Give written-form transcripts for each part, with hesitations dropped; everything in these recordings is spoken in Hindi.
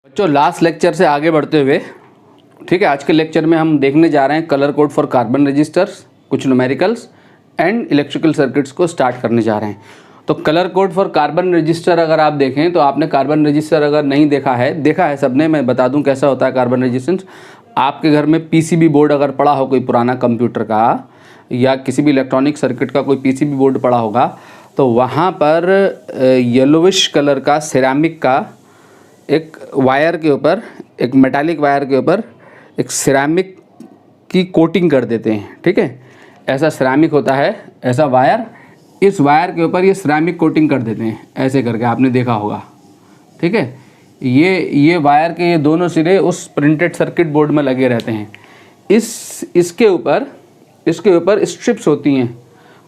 बच्चों लास्ट लेक्चर से आगे बढ़ते हुए, ठीक है, आज के लेक्चर में हम देखने जा रहे हैं colour code for carbon resistors, कुछ न्यूमेरिकल्स एंड इलेक्ट्रिकल सर्किट्स को स्टार्ट करने जा रहे हैं। तो colour code for carbon resistor अगर आप देखें तो आपने कार्बन रजिस्टर अगर नहीं देखा है सबने, मैं बता दूं कैसा होता है कार्बन रजिस्टेंस। आपके घर में पीसीबी बोर्ड अगर पड़ा हो कोई पुराना कंप्यूटर का या किसी भी इलेक्ट्रॉनिक सर्किट का कोई पीसीबी बोर्ड पड़ा होगा तो वहाँ पर येलोविश कलर का सिरेमिक का एक वायर के ऊपर, एक मेटालिक वायर के ऊपर एक सिरेमिक की कोटिंग कर देते हैं। ठीक है, ऐसा सिरेमिक होता है, ऐसा वायर, इस वायर के ऊपर ये सिरेमिक कोटिंग कर देते हैं ऐसे करके, आपने देखा होगा। ठीक है, ये वायर के ये दोनों सिरे उस प्रिंटेड सर्किट बोर्ड में लगे रहते हैं। इसके ऊपर स्ट्रिप्स होती हैं,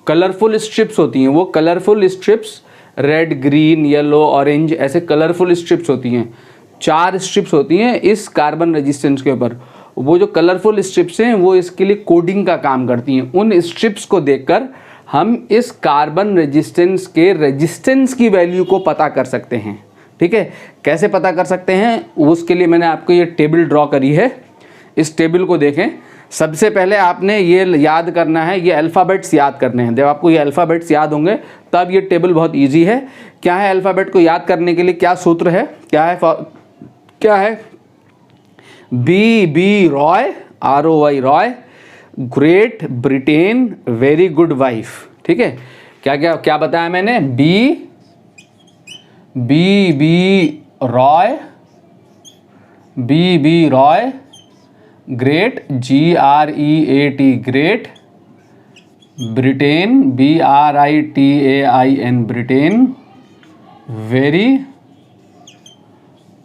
कलरफुल स्ट्रिप्स होती हैं। वो colourful strips red, green, yellow, orange, ऐसे कलरफुल स्ट्रिप्स होती हैं। 4 स्ट्रिप्स होती हैं इस कार्बन रेजिस्टेंस के ऊपर। वो जो कलरफुल स्ट्रिप्स हैं वो इसके लिए कोडिंग का काम करती हैं। उन स्ट्रिप्स को देखकर हम इस कार्बन रेजिस्टेंस के रेजिस्टेंस की वैल्यू को पता कर सकते हैं। ठीक है, कैसे पता कर सकते हैं उसके लिए मैंने आपको ये टेबल ड्रॉ करी है। इस टेबल को देखें। सबसे पहले आपने ये याद करना है, ये अल्फ़ाबेट्स याद करने हैं। जब आपको ये अल्फ़ाबेट्स याद होंगे तब ये टेबल बहुत इजी है। क्या है अल्फ़ाबेट को याद करने के लिए, क्या सूत्र है, क्या है B Roy, ROY Roy, Great Britain, very good wife. ठीक है, क्या बताया मैंने, B Roy, B Roy, great GREAT great, Britain BRITAIN Britain, very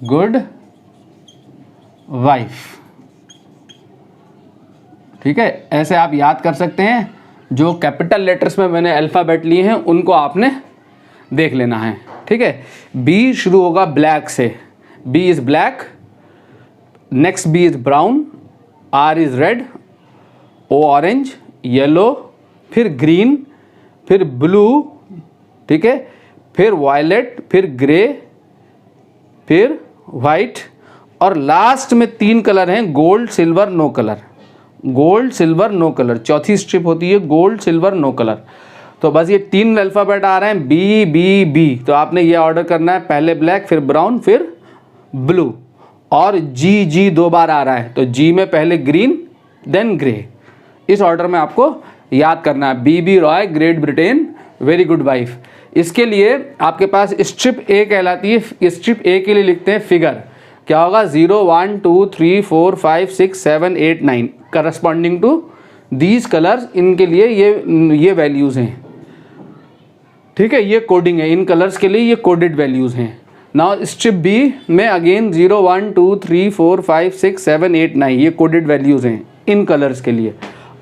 good wife. ठीक है, ऐसे आप याद कर सकते हैं। जो कैपिटल लेटर्स में मैंने अल्फ़ाबेट लिए हैं उनको आपने देख लेना है। ठीक है, बी शुरू होगा ब्लैक से, B is black, next B is brown, R is red, O orange, yellow, फिर ग्रीन, फिर ब्लू, ठीक है, फिर वायलेट, फिर ग्रे, फिर वाइट, और लास्ट में 3 कलर हैं, gold, silver, no colour. Gold, silver, no colour चौथी स्ट्रिप होती है, गोल्ड, सिल्वर, नो कलर। तो बस ये 3 अल्फ़ाबेट आ रहे हैं, बी। तो आपने ये ऑर्डर करना है, पहले ब्लैक, फिर ब्राउन, फिर ब्लू, और जी 2 बार आ रहा है तो जी में पहले ग्रीन देन ग्रे। इस ऑर्डर में आपको याद करना है, B Roy, Great Britain, very good wife. इसके लिए आपके पास स्ट्रिप ए कहलाती है। स्ट्रिप ए के लिए लिखते हैं फिगर, क्या होगा, 0 1 2 3 4 5 6 7 8 9 करस्पॉन्डिंग टू दीज कलर्स। इनके लिए ये वैल्यूज़ हैं। ठीक है, ये कोडिंग है, इन कलर्स के लिए ये कोडेड वैल्यूज़ हैं। नाउ स्ट्रिप बी में अगेन 0 1 2 3 4 5 6 7 8 9 ये कोडेड वैल्यूज़ हैं इन कलर्स के लिए।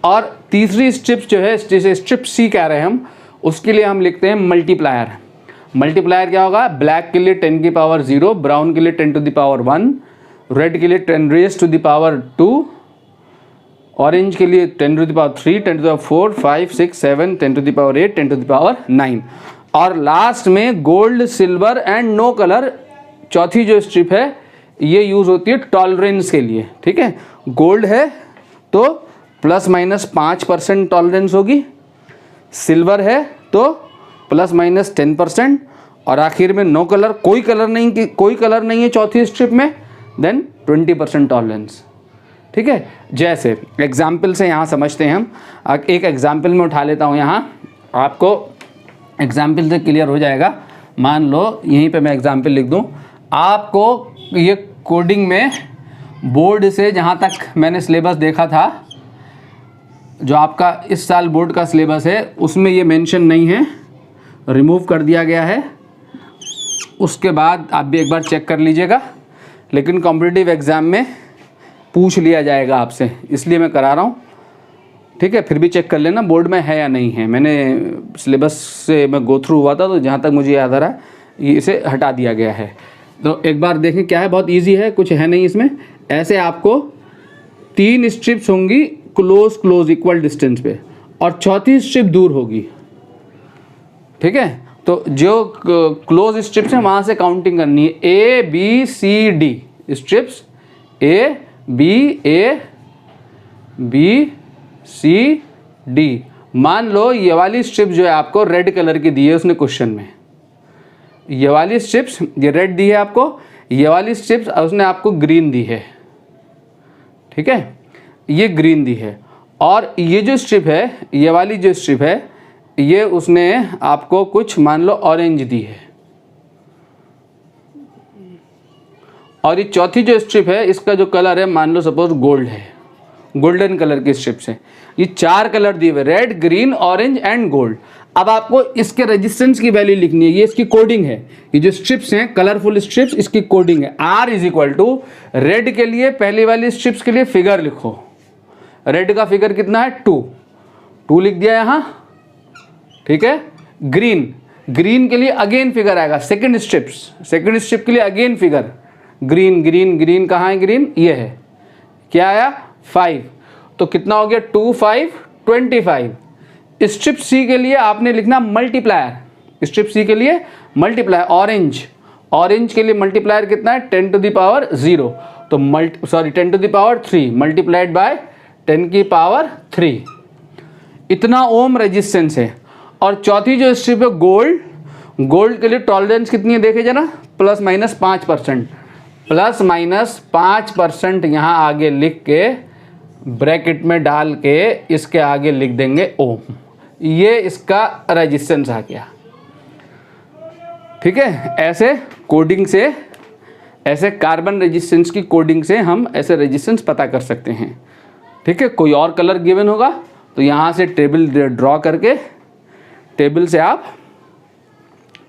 और तीसरी स्ट्रिप जो है, जिसे स्ट्रिप सी कह रहे हैं हम, उसके लिए हम लिखते हैं मल्टीप्लायर। मल्टीप्लायर क्या होगा, ब्लैक के लिए 10 की पावर 0, ब्राउन के लिए 10 टू द पावर 1, रेड के लिए 10 raise to the power 2, orange के लिए 10 to the power 3, 10 to the power 4, 5 6 7, 10 to the power 8, 10 to the power 9, और लास्ट में gold, silver and no colour. चौथी जो स्ट्रिप है ये यूज़ होती है टॉलरेंस के लिए। ठीक है, गोल्ड है तो ±5% टॉलरेंस होगी, सिल्वर है तो ±10%, और आखिर में नो कलर, कोई कलर नहीं है चौथी स्ट्रिप में, देन 20% टॉलरेंस। ठीक है, जैसे एग्जाम्पल से यहाँ समझते हैं हम। एक एग्जाम्पल में उठा लेता हूँ, यहाँ आपको एग्जाम्पल से क्लियर हो जाएगा। मान लो यहीं पे मैं एग्जाम्पल लिख दूँ आपको। ये कोडिंग में बोर्ड से जहाँ तक मैंने सिलेबस देखा था, जो आपका इस साल बोर्ड का सिलेबस है उसमें ये मेंशन नहीं है, रिमूव कर दिया गया है। उसके बाद आप भी एक बार चेक कर लीजिएगा, लेकिन कॉम्पिटिटिव एग्ज़ाम में पूछ लिया जाएगा आपसे, इसलिए मैं करा रहा हूँ। ठीक है, फिर भी चेक कर लेना बोर्ड में है या नहीं है। मैंने सिलेबस से मैं गो थ्रू हुआ था तो जहाँ तक मुझे याद आ रहा है ये इसे हटा दिया गया है। तो एक बार देखें क्या है, बहुत इजी है, कुछ है नहीं इसमें। ऐसे आपको 3 स्ट्रिप्स होंगी क्लोज इक्वल डिस्टेंस पे, और चौथी स्ट्रिप दूर होगी। ठीक है, तो जो क्लोज स्ट्रिप्स हैं वहाँ से काउंटिंग करनी है, A B C D strips A B C D. मान लो ये वाली स्ट्रिप जो है आपको रेड कलर की दी है उसने क्वेश्चन में, ये वाली स्ट्रिप्स ये रेड दी है आपको, ये वाली स्ट्रिप्स उसने आपको ग्रीन दी है, ठीक है, ये ग्रीन दी है, और ये जो स्ट्रिप है, ये वाली जो स्ट्रिप है, ये उसने आपको कुछ मान लो ऑरेंज दी है, और ये चौथी जो स्ट्रिप है इसका जो कलर है मान लो सपोज गोल्ड है, गोल्डन कलर की स्ट्रिप्स है। ये 4 कलर दिए हुए, red, green, orange and gold. अब आपको इसके रेजिस्टेंस की वैल्यू लिखनी है, ये इसकी कोडिंग है, ये जो स्ट्रिप्स हैं कलरफुल स्ट्रिप्स इसकी कोडिंग है। R is equal to red के लिए पहली वाली स्ट्रिप्स के लिए फिगर लिखो, रेड का फिगर कितना है 2 लिख दिया यहाँ, ठीक है। ग्रीन के लिए अगेन फिगर आएगा, सेकंड स्ट्रिप के लिए अगेन फिगर, ग्रीन कहाँ है, ग्रीन ये है, क्या आया 5, तो कितना हो गया 2 5 25। स्ट्रिप सी के लिए आपने लिखना मल्टीप्लायर, स्ट्रिप सी के लिए मल्टीप्लायर, ऑरेंज के लिए मल्टीप्लायर कितना है 10 टू द पावर 0, तो 10 to the power 3 multiplied by 10 की पावर 3, इतना ओम रेजिस्टेंस है। और चौथी जो स्ट्रिप है गोल्ड के लिए टॉलरेंस कितनी है देखे जरा, ±5%, ±5% यहाँ आगे लिख के ब्रैकेट में डाल के इसके आगे लिख देंगे ओम, ये इसका रेजिस्टेंस आ गया, ठीक है। ऐसे कोडिंग से, ऐसे कार्बन रेजिस्टेंस की कोडिंग से हम ऐसे रेजिस्टेंस पता कर सकते हैं, ठीक है। कोई और कलर गिवन होगा तो यहाँ से टेबल ड्रॉ करके टेबल से आप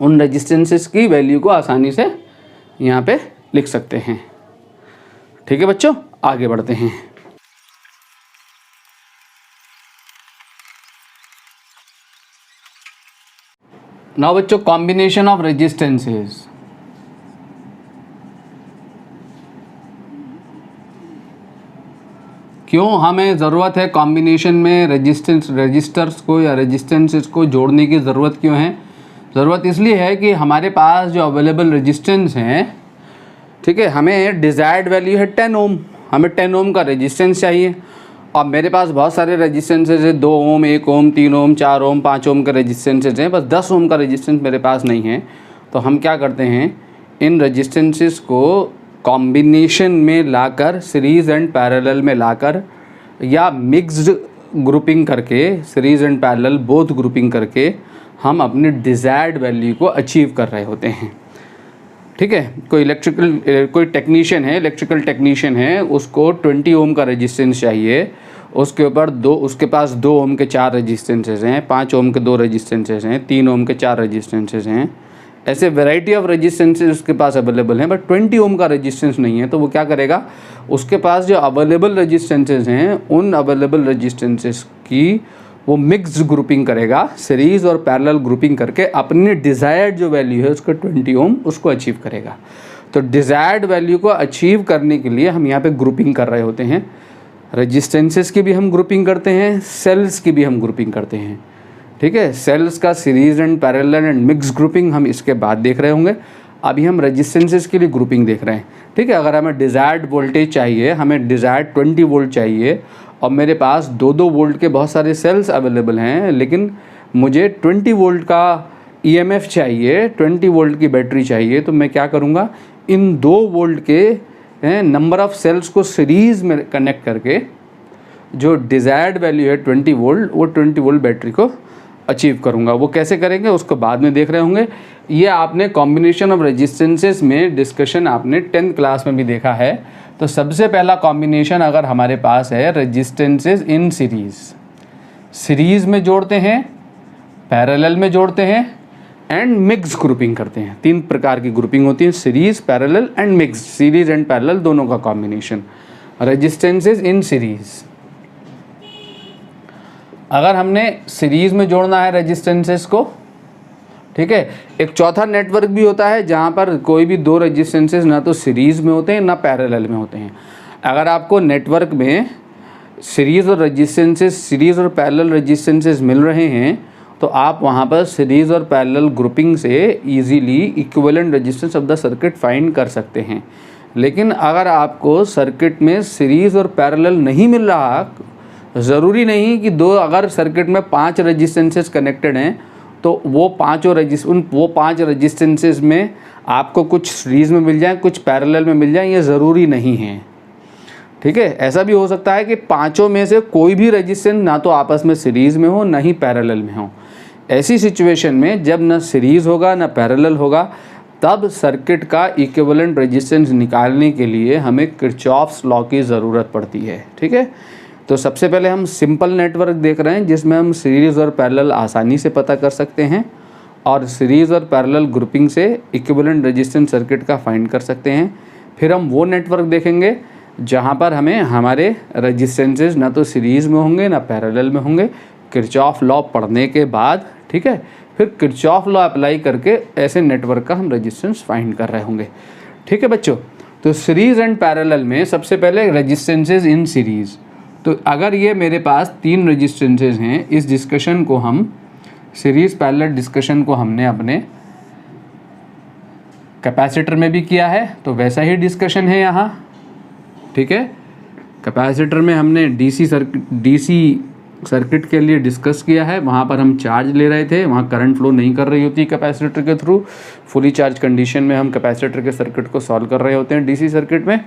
उन रेजिस्टेंसेस की वैल्यू को आसानी से यहाँ पे लिख सकते हैं, ठीक है बच्चों। आगे बढ़ते हैं। नाउ बच्चों कॉम्बिनेशन ऑफ रेजिस्टेंसेस। क्यों हमें ज़रूरत है कॉम्बिनेशन में रजिस्टर्स को या रेजिस्टेंसेस को जोड़ने की ज़रूरत क्यों है? ज़रूरत इसलिए है कि हमारे पास जो अवेलेबल रेजिस्टेंस हैं, ठीक है, हमें डिज़ायर्ड वैल्यू है 10 ओम, हमें 10 ओम का रेजिस्टेंस चाहिए, और मेरे पास बहुत सारे रेजिस्टेंसेज है, 2 ओम, 1 ओम, 3 ओम, 4 ओम, 5 ओम के रेजिस्टेंसेज हैं, बस 10 ओम का रेजिस्टेंस मेरे पास नहीं है। तो हम क्या करते हैं, इन रेजिस्टेंसेस को कॉम्बिनेशन में लाकर, सीरीज़ एंड पैरेलल में लाकर, या मिक्स्ड ग्रुपिंग करके, series and parallel both grouping करके हम अपनी डिज़ायर्ड वैल्यू को अचीव कर रहे होते हैं, ठीक है। कोई टेक्नीशियन है, इलेक्ट्रिकल टेक्नीशियन है, उसको 20 ओम का रेजिस्टेंस चाहिए, उसके ऊपर उसके पास 2 ओम के 4 रेजिस्टेंसेज हैं, 5 ओम के 2 रेजिस्टेंसेज हैं, 3 ओम के 4 रेजिस्टेंसेज हैं, ऐसे वैरायटी ऑफ रेजिस्टेंसेज उसके पास अवेलेबल हैं, बट 20 ओम का रेजिस्टेंस नहीं है। तो वो क्या करेगा, उसके पास जो अवेलेबल रेजिस्टेंसेज हैं उन अवेलेबल रेजिस्टेंसेज की वो मिक्स्ड ग्रुपिंग करेगा, सीरीज़ और पैरेलल ग्रुपिंग करके अपनी डिज़ायर्ड जो वैल्यू है उसका 20 ओम उसको अचीव करेगा। तो डिज़ायर्ड वैल्यू को अचीव करने के लिए हम यहाँ पे ग्रुपिंग कर रहे होते हैं, रेजिस्टेंसेस की भी हम ग्रुपिंग करते हैं, सेल्स की भी हम ग्रुपिंग करते हैं, ठीक है। सेल्स का series and parallel and mix grouping हम इसके बाद देख रहे होंगे, अभी हम रेजिस्टेंसेस के लिए ग्रुपिंग देख रहे हैं, ठीक है। अगर हमें डिज़ायर्ड वोल्टेज चाहिए, हमें डिज़ायर्ड 20 वोल्ट चाहिए, और मेरे पास 2-2 वोल्ट के बहुत सारे सेल्स अवेलेबल हैं, लेकिन मुझे 20 वोल्ट का ईएमएफ चाहिए, 20 वोल्ट की बैटरी चाहिए, तो मैं क्या करूँगा, इन 2 वोल्ट के नंबर ऑफ़ सेल्स को सीरीज़ में कनेक्ट करके जो डिज़ायर्ड वैल्यू है 20 वोल्ट, वो 20 वोल्ट बैटरी को अचीव करूँगा। वो कैसे करेंगे उसको बाद में देख रहे होंगे। ये आपने कॉम्बिनेशन ऑफ रेजिस्टेंसेस में डिस्कशन आपने 10th क्लास में भी देखा है। तो सबसे पहला कॉम्बिनेशन अगर हमारे पास है रेजिस्टेंसेस इन सीरीज़ में जोड़ते हैं, पैरेलल में जोड़ते हैं एंड मिक्स ग्रुपिंग करते हैं। 3 प्रकार की ग्रुपिंग होती है, series, parallel and mix, series and parallel दोनों का कॉम्बिनेशन, रेजिस्टेंसेस इन सीरीज़। अगर हमने सीरीज़ में जोड़ना है रेजिस्टेंसेस को, ठीक है, एक चौथा नेटवर्क भी होता है जहाँ पर कोई भी 2 रेजिस्टेंसेस ना तो सीरीज़ में होते हैं ना पैरेलल में होते हैं। अगर आपको नेटवर्क में सीरीज़ और पैरेलल रेजिस्टेंसेस मिल रहे हैं तो आप वहाँ पर सीरीज़ और पैरेलल ग्रुपिंग से easily equivalent resistance of the circuit find कर सकते हैं। लेकिन अगर आपको सर्किट में सीरीज़ और पैरेलल नहीं मिल रहा, ज़रूरी नहीं कि अगर सर्किट में 5 रेजिस्टेंसेस कनेक्टेड हैं तो वो 5 रेजिस्टेंसेस में आपको कुछ सीरीज़ में मिल जाए, कुछ पैरेलल में मिल जाए, ये ज़रूरी नहीं है। ठीक है, ऐसा भी हो सकता है कि 5 में से कोई भी रेजिस्टेंस ना तो आपस में सीरीज़ में हो ना ही पैरेलल में हो। ऐसी सिचुएशन में जब ना सीरीज़ होगा ना पैरेलल होगा, तब सर्किट का इक्विवेलेंट रेजिस्टेंस निकालने के लिए हमें किरचॉफ्स लॉ की ज़रूरत पड़ती है। ठीक है, तो सबसे पहले हम सिंपल नेटवर्क देख रहे हैं जिसमें हम सीरीज़ और पैरेलल आसानी से पता कर सकते हैं, और सीरीज़ और पैरेलल ग्रुपिंग से इक्विवेलेंट रेजिस्टेंस सर्किट का फाइंड कर सकते हैं। फिर हम वो नेटवर्क देखेंगे जहाँ पर हमें हमारे रेजिस्टेंसेस ना तो सीरीज़ में होंगे ना पैरेलल में होंगे, किरचॉफ लॉ पढ़ने के बाद। ठीक है, फिर किरचॉफ लॉ अप्लाई करके ऐसे नेटवर्क का हम रेजिस्टेंस फाइंड कर रहे होंगे। ठीक है बच्चों, तो सीरीज़ एंड पैरेलल में सबसे पहले रेजिस्टेंसेस इन सीरीज़। तो अगर ये मेरे पास 3 रेजिस्टेंसेस हैं, इस डिस्कशन को हम सीरीज़ पैरेलल डिस्कशन को हमने अपने कैपेसिटर में भी किया है, तो वैसा ही डिस्कशन है यहाँ। ठीक है, कैपेसिटर में हमने डीसी सर्किट के लिए डिस्कस किया है, वहाँ पर हम चार्ज ले रहे थे, वहाँ करंट फ्लो नहीं कर रही होती कैपेसिटर के थ्रू। फुली चार्ज कंडीशन में हम कैपेसिटर के सर्किट को सॉल्व कर रहे होते हैं डीसी सर्किट में।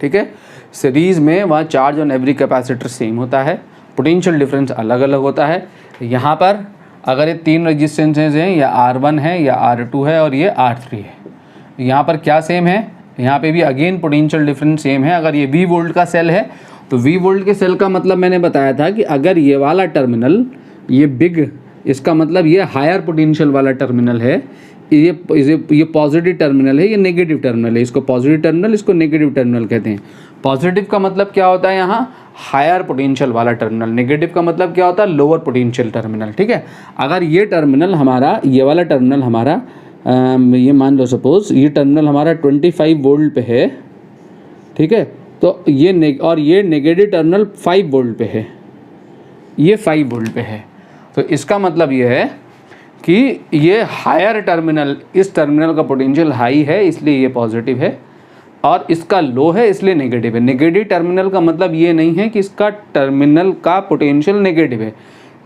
ठीक है, सीरीज़ में वहाँ charge on every capacitor same होता है, पोटेंशियल डिफरेंस अलग अलग होता है। यहाँ पर अगर ये 3 रेजिस्टेंसेज हैं, या R1 है या R2 है और ये R3 है, यहाँ पर क्या सेम है, यहाँ पे भी अगेन पोटेंशियल डिफरेंस सेम है। अगर ये V वोल्ट का सेल है तो V वोल्ट के सेल का मतलब मैंने बताया था कि अगर ये वाला टर्मिनल, ये बिग, इसका मतलब ये हायर पोटेंशियल वाला टर्मिनल है, ये पॉजिटिव टर्मिनल है, ये नेगेटिव टर्मिनल है। इसको पॉजिटिव टर्मिनल, इसको नेगेटिव टर्मिनल कहते हैं। पॉजिटिव का मतलब क्या होता है यहाँ, हायर पोटेंशियल वाला टर्मिनल। नेगेटिव का मतलब क्या होता है, लोअर पोटेंशियल टर्मिनल। ठीक है, अगर ये टर्मिनल हमारा, ये वाला टर्मिनल हमारा, ये मान लो सपोज ये टर्मिनल हमारा 25 वोल्ट पे है। ठीक है, तो ये नेगेटिव टर्मिनल 5 वोल्ट पे है, ये 5 वोल्ट पे है। तो इसका मतलब ये है कि ये हायर टर्मिनल, इस टर्मिनल का पोटेंशियल हाई है इसलिए ये पॉजिटिव है, और इसका लो है इसलिए नेगेटिव है। नेगेटिव टर्मिनल का मतलब ये नहीं है कि इसका टर्मिनल का पोटेंशियल नेगेटिव है।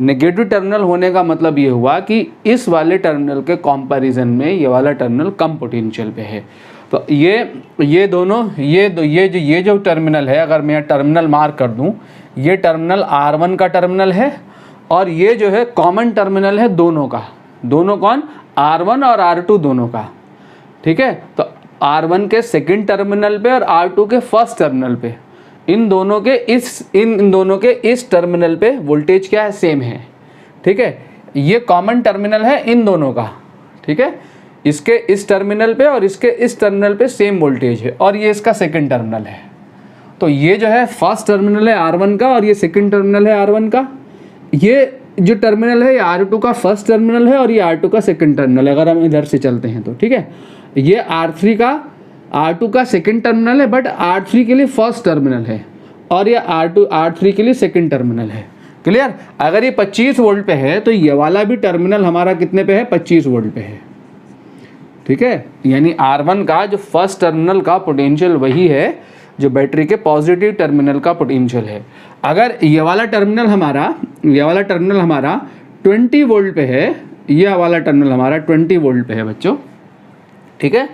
नेगेटिव टर्मिनल होने का मतलब ये हुआ कि इस वाले टर्मिनल के कंपैरिजन में ये वाला टर्मिनल कम पोटेंशियल पे है। तो ये दोनों, ये जो टर्मिनल है, अगर मैं टर्मिनल मार्क कर दूं, ये टर्मिनल R1 का टर्मिनल है, और ये जो है कॉमन टर्मिनल है दोनों का। दोनों कौन, R1 और R2 दोनों का। ठीक है, तो R1 के सेकंड टर्मिनल पे और R2 के फर्स्ट टर्मिनल पे, इन दोनों के इस टर्मिनल पे वोल्टेज क्या है, सेम है। ठीक है, ये कॉमन टर्मिनल है इन दोनों का। ठीक है, इसके इस टर्मिनल पे और इसके इस टर्मिनल पे सेम वोल्टेज है, और ये इसका सेकंड टर्मिनल है। तो ये जो है फर्स्ट टर्मिनल है R1 का, और ये सेकंड टर्मिनल है R1 का। ये जो टर्मिनल है ये R2 का फर्स्ट टर्मिनल है, और ये R2 का सेकंड टर्मिनल है, अगर हम इधर से चलते हैं तो। ठीक है, ये R2 का सेकंड टर्मिनल है, बट R3 के लिए फर्स्ट टर्मिनल है, और ये R3 के लिए सेकंड टर्मिनल है। क्लियर, अगर ये 25 वोल्ट पे है तो ये वाला भी टर्मिनल हमारा कितने पे है, 25 वोल्ट पे है। ठीक है, यानी R1 का जो फर्स्ट टर्मिनल का पोटेंशियल वही है जो बैटरी के पॉजिटिव टर्मिनल का पोटेंशियल है। अगर ये वाला टर्मिनल हमारा 20 वोल्ट पे है, ये वाला टर्मिनल हमारा 20 वोल्ट पे है बच्चों। ठीक है,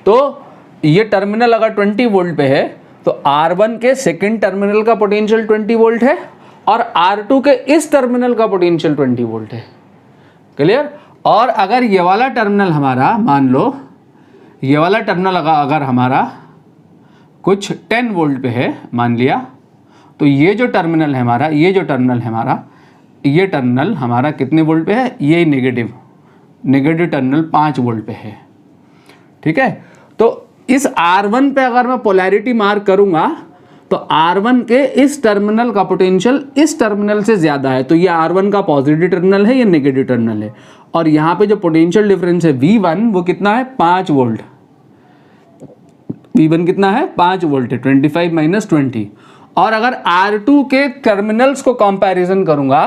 तो ये टर्मिनल अगर 20 वोल्ट पे है तो R1 के सेकंड टर्मिनल का पोटेंशियल 20 वोल्ट है, और R2 के इस टर्मिनल का पोटेंशियल 20 वोल्ट है। क्लियर, और अगर ये वाला टर्मिनल हमारा, मान लो ये वाला टर्मिनल अगर हमारा कुछ 10 वोल्ट पे है मान लिया, तो ये जो टर्मिनल है हमारा, ये टर्मिनल हमारा कितने वोल्ट पे है, ये नेगेटिव टर्मिनल 5 वोल्ट पे है। ठीक है, तो इस R1 पे अगर मैं पोलैरिटी मार्क करूंगा तो R1 के इस टर्मिनल का पोटेंशियल इस टर्मिनल से ज़्यादा है, तो ये R1 का पॉजिटिव टर्मिनल है, ये नेगेटिव टर्मिनल है। और यहाँ पे जो पोटेंशियल डिफरेंस है V1, वो कितना है, 5 वोल्ट। V1 कितना है, 5 वोल्ट है, 25 - 20। और अगर R2 के टर्मिनल्स को कंपैरिजन करूंगा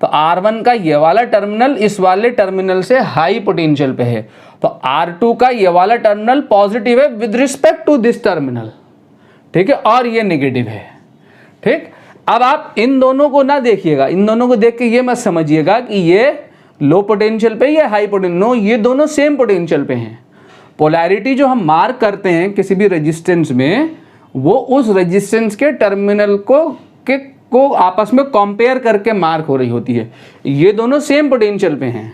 तो R1 का ये वाला टर्मिनल इस वाले टर्मिनल से हाई पोटेंशियल पे है, तो R2 का ये वाला टर्मिनल पॉजिटिव है with respect to this terminal, ठीक है, और ये नेगेटिव है, ठीक। अब आप इन दोनों को ना देखिएगा, इन दोनों को देख के ये मत समझिएगा कि ये लो पोटेंशियल पे या हाई पोटेंशियल, नो, ये दोनों सेम पोटेंशियल पे हैं। पोलैरिटी जो हम मार्क करते हैं किसी भी रेजिस्टेंस में, वो उस रेजिस्टेंस के टर्मिनल को आपस में कंपेयर करके मार्क हो रही होती है। ये दोनों सेम पोटेंशियल पे हैं,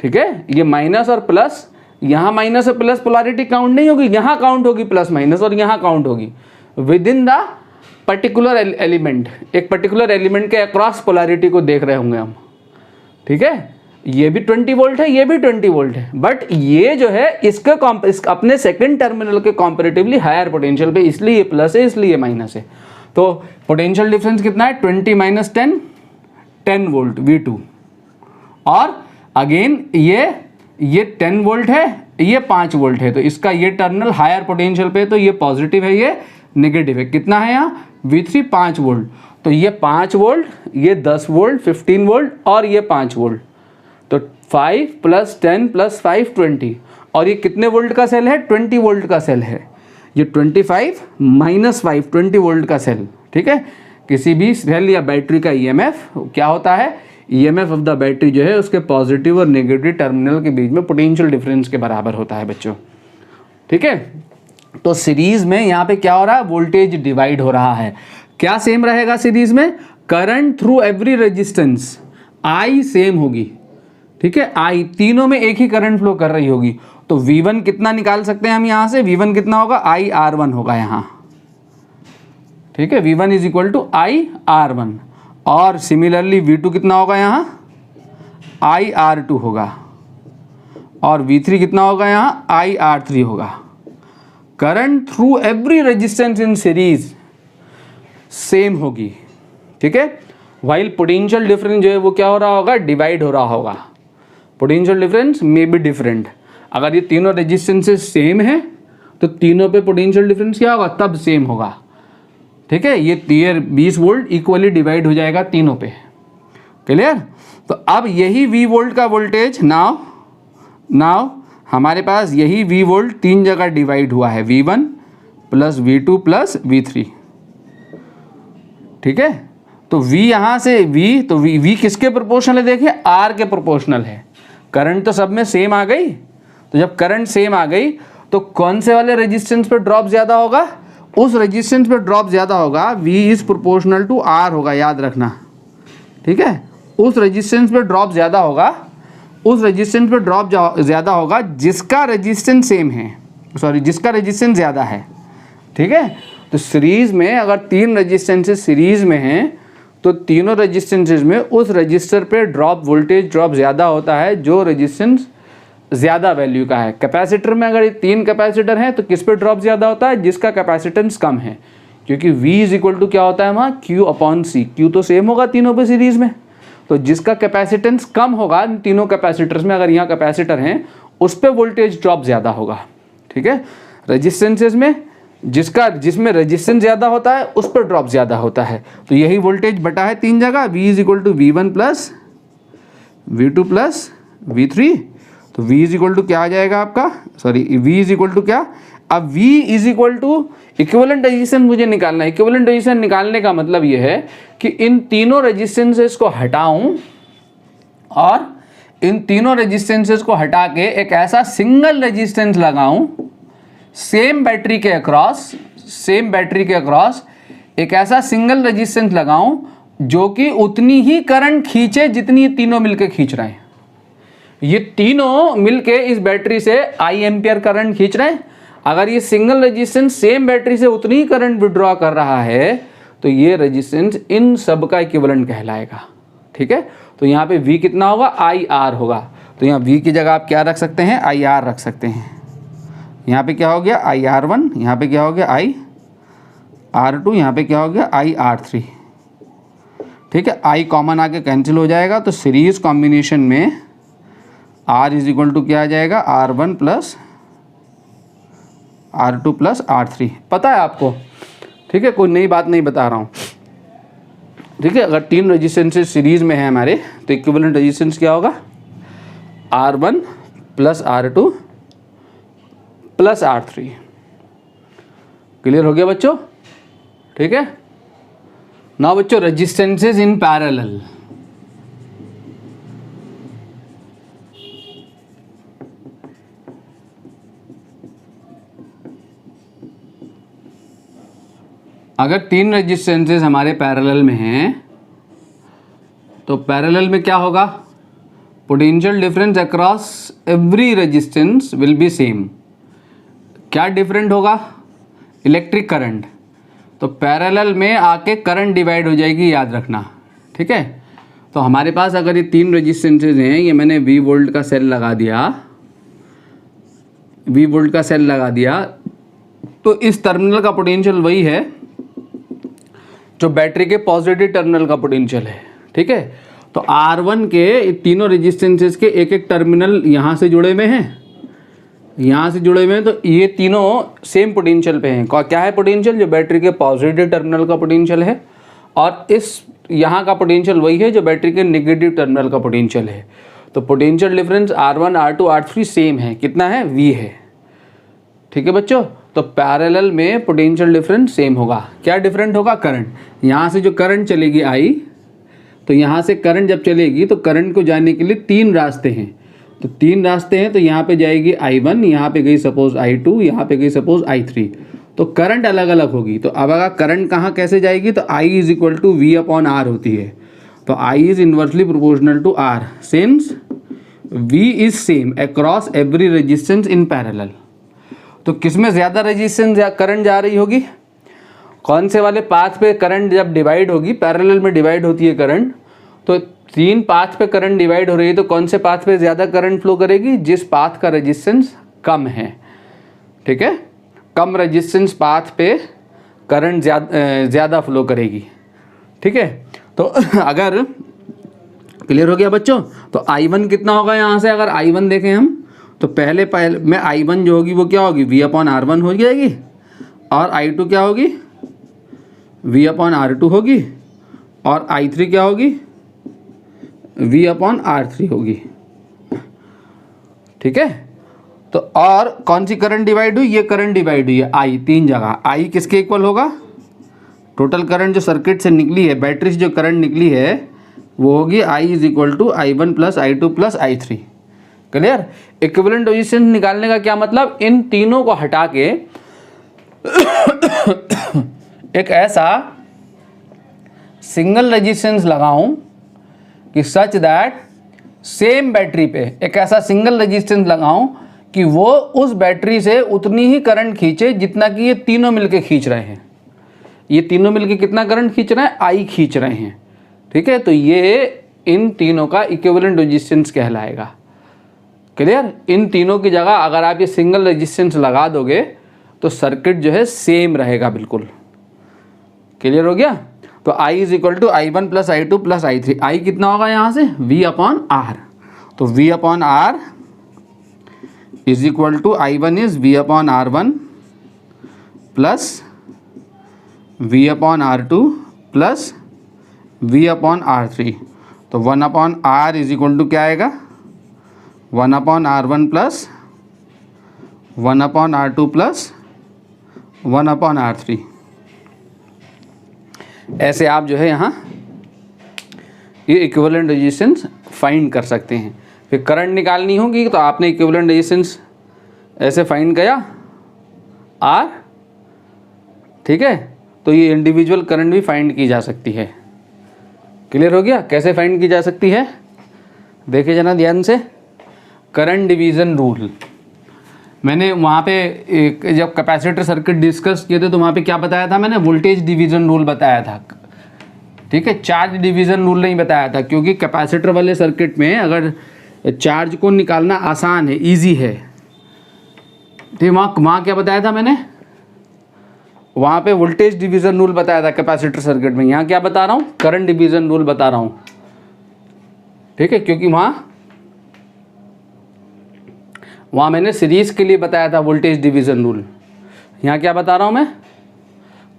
ठीक है। ये माइनस और प्लस, यहाँ माइनस और प्लस पोलैरिटी काउंट नहीं होगी, यहाँ काउंट होगी प्लस माइनस, और यहाँ काउंट होगी with in the particular element. एक पर्टिकुलर एलिमेंट के अक्रॉस पोलैरिटी को देख रहे होंगे हम, ठीक है। ये भी 20 वोल्ट है, ये भी 20 वोल्ट है, बट ये जो है इसका अपने सेकंड टर्मिनल के कंपैरेटिवली हायर पोटेंशियल पे, इसलिए ये प्लस है, इसलिए माइनस है। तो पोटेंशियल डिफरेंस कितना है, 20 माइनस 10, 10 वोल्ट V2। और अगेन ये 10 वोल्ट है, ये 5 वोल्ट है, तो इसका ये टर्मिनल हायर पोटेंशियल पे, तो ये पॉजिटिव है, ये नेगेटिव है। कितना है यहाँ V3 5 वोल्ट, तो ये 5 वोल्ट, ये 10 वोल्ट 15 वोल्ट, और ये 5 वोल्ट, तो 5 + 10 + 5 20। और ये कितने वोल्ट का सेल है, 20 वोल्ट का सेल है। ये 25 - 5 20 वोल्ट का सेल, ठीक है। किसी भी सेल या बैटरी का ईएमएफ क्या होता है, ईएमएफ ऑफ द बैटरी जो है उसके पॉजिटिव और नेगेटिव टर्मिनल के बीच में पोटेंशियल डिफरेंस के बराबर होता है बच्चों, ठीक है। तो सीरीज में यहाँ पे क्या हो रहा है, वोल्टेज डिवाइड हो रहा है। क्या सेम रहेगा सीरीज में, current through every resistance I same होगी, ठीक है। आई तीनों में एक ही करंट फ्लो कर रही होगी, तो V1 कितना निकाल सकते हैं हम यहाँ से, V1 कितना होगा, IR1 होगा यहाँ, ठीक है। V1 = IR1। और सिमिलरली V2 कितना होगा यहाँ, IR2 होगा, और V3 कितना होगा यहाँ, IR3 होगा। Current through every resistance in series same होगी, ठीक है। वाइल पोटेंशियल डिफरेंस जो है वो क्या हो रहा होगा, डिवाइड हो रहा होगा। Potential difference may be different. अगर ये तीनों रेजिस्टेंसेस सेम है तो तीनों पे पोटेंशियल डिफरेंस क्या होगा, तब सेम होगा, ठीक है। ये 20 वोल्ट इक्वली डिवाइड हो जाएगा तीनों पे, क्लियर। तो अब यही V वोल्ट का वोल्टेज नाउ हमारे पास यही V वोल्ट 3 जगह डिवाइड हुआ है, V1 + V2 + V3, ठीक है। तो V यहाँ से तो V किसके प्रोपोर्शनल है, देखिए R के प्रोपोर्शनल है। करंट तो सब में सेम आ गई, तो जब करंट सेम आ गई तो कौन से वाले रेजिस्टेंस पे ड्रॉप ज़्यादा होगा, उस रेजिस्टेंस पे ड्रॉप ज़्यादा होगा। V is proportional to R होगा, याद रखना, ठीक है। उस रेजिस्टेंस पे ड्रॉप ज़्यादा होगा, उस रेजिस्टेंस पे ड्रॉप ज़्यादा होगा जिसका रेजिस्टेंस सेम है, सॉरी जिसका रेजिस्टेंस ज़्यादा है, ठीक है। तो सीरीज़ में अगर 3 रेजिस्टेंसेस सीरीज़ में हैं तो तीनों रेजिस्टेंसेस में उस रजिस्टर पे वोल्टेज ड्रॉप ज़्यादा होता है जो रेजिस्टेंस ज़्यादा वैल्यू का है। कैपेसिटर में अगर 3 कैपेसिटर हैं तो किस पे ड्रॉप ज़्यादा होता है, जिसका कैपेसिटेंस कम है, क्योंकि V = क्या होता है वहाँ, Q/C। Q तो सेम होगा तीनों पे सीरीज़ में, तो जिसका कैपेसिटेंस कम होगा इन तीनों कैपेसिटर्स में, अगर यहाँ कैपेसिटर हैं उस पर वोल्टेज ड्रॉप ज़्यादा होगा, ठीक है। रेजिस्टेंसेज में जिसमें रेजिस्टेंस ज़्यादा होता है उस पर ड्रॉप ज़्यादा होता है, तो यही वोल्टेज बटा है 3 जगह। V = V1 + V2 + V3, तो V = क्या आ जाएगा आपका, सॉरी V = क्या, अब V = इक्विवेलेंट रेजिस्टेंस मुझे निकालना है। इक्विवेलेंट रेजिस्टेंस निकालने का मतलब ये है कि इन तीनों रेजिस्टेंसेस को हटाऊं और इन तीनों रेजिस्टेंसेस को हटा के एक ऐसा सिंगल रेजिस्टेंस लगाऊं सेम बैटरी के अक्रॉस एक ऐसा सिंगल रेजिस्टेंस लगाऊं जो कि उतनी ही करंट खींचे जितनी ये तीनों मिलके खींच रहे हैं। ये तीनों मिलके इस बैटरी से I एम्पियर करंट खींच रहे हैं। अगर ये सिंगल रेजिस्टेंस सेम बैटरी से उतनी ही करंट विड्रॉ कर रहा है तो ये रेजिस्टेंस इन सब का इक्विवेलेंट कहलाएगा, ठीक है। तो यहाँ पे V कितना होगा, IR होगा, तो यहाँ V की जगह आप क्या रख सकते हैं, IR रख सकते हैं। यहाँ पे क्या हो गया, IR1, यहाँ पे क्या हो गया, IR2, यहाँ पे क्या हो गया, IR3, ठीक है। I कॉमन आके कैंसिल हो जाएगा, तो सीरीज कॉम्बिनेशन में R = क्या आ जाएगा, R1 + R2 + R3, पता है आपको, ठीक है, कोई नई बात नहीं बता रहा हूँ। ठीक है, अगर 3 रेजिस्टेंसेज सीरीज में है हमारे तो इक्विवेलेंट रेजिस्टेंस क्या होगा, R1 plus R2 plus R3। Clear हो गया बच्चों? ठीक है। नाउ बच्चों रेजिस्टेंसेज इन पैरेलल। अगर 3 रेजिस्टेंसेज हमारे पैरेलल में हैं तो पैरेलल में क्या होगा, potential difference across every resistance will be same. क्या डिफरेंट होगा, इलेक्ट्रिक करंट। तो पैरेलल में आके करंट डिवाइड हो जाएगी, याद रखना। ठीक है, तो हमारे पास अगर ये 3 रेजिस्टेंसेज हैं, ये मैंने V वोल्ट का सेल लगा दिया, V वोल्ट का सेल लगा दिया, तो इस टर्मिनल का पोटेंशियल वही है जो बैटरी के पॉजिटिव टर्मिनल का पोटेंशियल है। ठीक है, तो R1 के तीनों रेजिस्टेंसेस के एक एक टर्मिनल यहाँ से जुड़े हुए हैं, यहाँ से जुड़े हुए हैं, तो ये तीनों सेम पोटेंशियल पे हैं। क्या है पोटेंशियल, जो बैटरी के पॉजिटिव टर्मिनल का पोटेंशियल है, और इस यहाँ का पोटेंशियल वही है जो बैटरी के नेगेटिव टर्मिनल का पोटेंशियल है। तो potential difference R1 R2 R3 same है, कितना है, V है। ठीक है बच्चों, तो पैरेलल में पोटेंशियल डिफरेंस सेम होगा। क्या डिफरेंट होगा, करंट। यहाँ से जो करंट चलेगी I, तो यहाँ से करंट जब चलेगी तो करंट को जाने के लिए 3 रास्ते हैं। तो 3 रास्ते हैं, तो यहाँ पे जाएगी I1, यहाँ पे गई सपोज I2, यहाँ पे गई सपोज I3। तो करंट अलग अलग होगी। तो अब अगर करंट कहाँ कैसे जाएगी, तो I is equal to V/R होती है। तो I is inversely proportional to R since V is same across every resistance in parallel. तो किसमें ज़्यादा रेजिस्टेंस या करंट जा रही होगी, कौन से वाले पाथ पे करंट जब डिवाइड होगी, पैरेलल में डिवाइड होती है करंट, तो 3 पाथ पे करंट डिवाइड हो रही है, तो कौन से पाथ पे ज़्यादा करंट फ्लो करेगी, जिस पाथ का रेजिस्टेंस कम है। ठीक है, कम रेजिस्टेंस पाथ पे करंट ज़्यादा फ्लो करेगी। ठीक है, तो अगर क्लियर हो गया बच्चों, तो I1 कितना होगा, यहाँ से अगर I1 देखें हम, तो पहले में I1 जो होगी वो क्या होगी, V/R1 हो जाएगी, और I2 क्या होगी, V/R2 होगी, और I3 क्या होगी, V/R3 होगी। ठीक है, तो और कौन सी करंट डिवाइड हुई, ये करंट डिवाइड हुई है I 3 जगह। I किसके इक्वल होगा, टोटल करंट जो सर्किट से निकली है, बैटरी से जो करंट निकली है वो होगी I is equal to I1 plus I2 plus I3। Clear. Equivalent resistance निकालने का क्या मतलब, इन तीनों को हटा के एक ऐसा सिंगल रेजिस्टेंस लगाऊं कि सच दैट सेम बैटरी पे एक ऐसा सिंगल रेजिस्टेंस लगाऊं कि वो उस बैटरी से उतनी ही करंट खींचे जितना कि ये तीनों मिलके खींच रहे हैं। ये तीनों मिलके कितना करंट खींच रहे हैं, I खींच रहे हैं। ठीक है, तो ये इन तीनों का इक्विवेलेंट रेजिस्टेंस कहलाएगा। क्लियर। इन तीनों की जगह अगर आप ये सिंगल रेजिस्टेंस लगा दोगे तो सर्किट जो है सेम रहेगा बिल्कुल। क्लियर हो गया। तो I is equal to I1 plus I2 plus I3। I कितना होगा यहाँ से, V/R। तो V/R is equal to I1 is V/R1 plus V/R2 plus V/R3। तो 1/R इज इक्वल टू क्या आएगा, 1/R1 plus 1/R2 plus 1/R3। ऐसे आप जो है यहाँ ये इक्विवेलेंट रेजिस्टेंस फाइंड कर सकते हैं। फिर करंट निकालनी होगी तो आपने इक्विवेलेंट रेजिस्टेंस ऐसे फाइंड किया R, ठीक है। तो ये इंडिविजुअल करंट भी फाइंड की जा सकती है। क्लियर हो गया। कैसे फाइंड की जा सकती है, देखिए जना ध्यान से। करंट डिवीज़न रूल, मैंने वहाँ पे जब कैपेसिटर सर्किट डिस्कस किए थे तो वहाँ पे क्या बताया था मैंने, वोल्टेज डिवीज़न रूल बताया था। ठीक है, चार्ज डिवीज़न रूल नहीं बताया था, क्योंकि कैपेसिटर वाले सर्किट में अगर चार्ज को निकालना आसान है, इजी है। ठीक, वहाँ क्या बताया था मैंने, वहाँ पे वोल्टेज डिवीज़न रूल बताया था कैपेसिटर सर्किट में। यहाँ क्या बता रहा हूँ, करंट डिवीज़न रूल बता रहा हूँ। ठीक है, क्योंकि वहाँ मैंने सीरीज़ के लिए बताया था वोल्टेज डिवीज़न रूल। यहाँ क्या बता रहा हूँ मैं,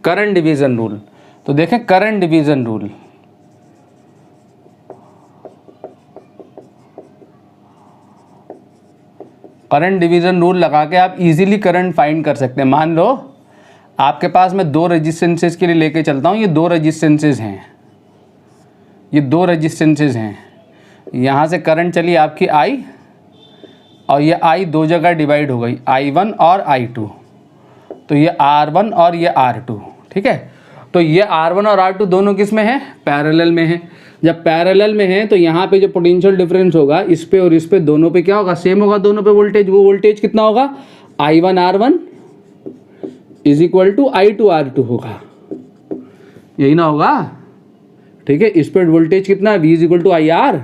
करंट डिवीज़न रूल। तो देखें current division rule, current division rule लगा के आप इजीली करंट फाइंड कर सकते हैं। मान लो आपके पास मैं 2 रेजिस्टेंसेस के लिए लेके चलता हूँ, ये 2 रेजिस्टेंसेस हैं, ये 2 रेजिस्टेंसेस हैं। यहाँ से करंट चली आपकी I और ये I 2 जगह डिवाइड हो गई, I1 और I2। तो ये R1 और ये R2, ठीक है। तो ये R1 और R2 दोनों किस में है? पैरेलल में है। जब पैरेलल में है तो यहाँ पे जो पोटेंशियल डिफरेंस होगा इस पे और इस पे, दोनों पे क्या होगा? सेम होगा दोनों पे वोल्टेज। वो वोल्टेज कितना होगा? I1 R1 is equal to I2 R2 होगा, यही ना होगा? ठीक है। इस पे वोल्टेज कितना है? V is equal to IR,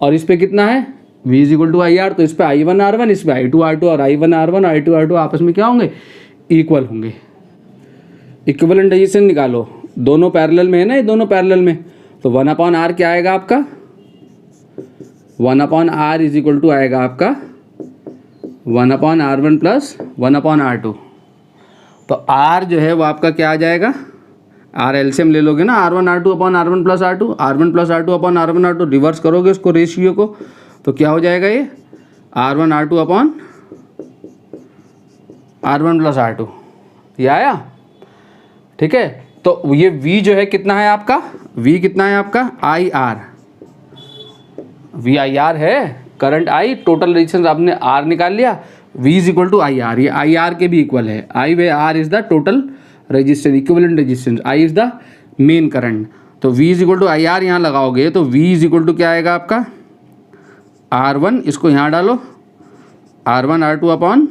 और इस पे कितना है? V is equal to IR। तो इस पे I1 R1, इस पे I2 R2, और I1 R1 I2 R2 आपस में क्या होंगे? इक्वल होंगे। इक्विवेलेंट रेजिस्टेंस निकालो, दोनों पैरेलल में है ना, ये दोनों पैरेलल में। तो 1/R क्या आएगा आपका? 1/R इज इक्वल टू आएगा आपका 1/R1 प्लस 1/R2। तो R जो है वो आपका क्या आ जाएगा? R एलसीएम ले लोगे ना, R1 R2 upon R1 plus R2, R1 plus R2 upon R1 R2, reverse करोगे उसको रेशियो को, तो क्या हो जाएगा? ये R1 R2 upon R1 plus R2, ये आया, ठीक है। तो ये V जो है कितना है आपका? V कितना है आपका? IR, VIR है करंट I, टोटल रेजिस्टेंस आपने R निकाल लिया, V is equal to IR, ये IR के भी इक्वल है। I way R is the total resistance, equivalent resistance, I is the main current. तो V is equal to IR यहाँ लगाओगे तो V इज इक्वल टू क्या आएगा आपका? R1, इसको यहाँ डालो, R1 R2 upon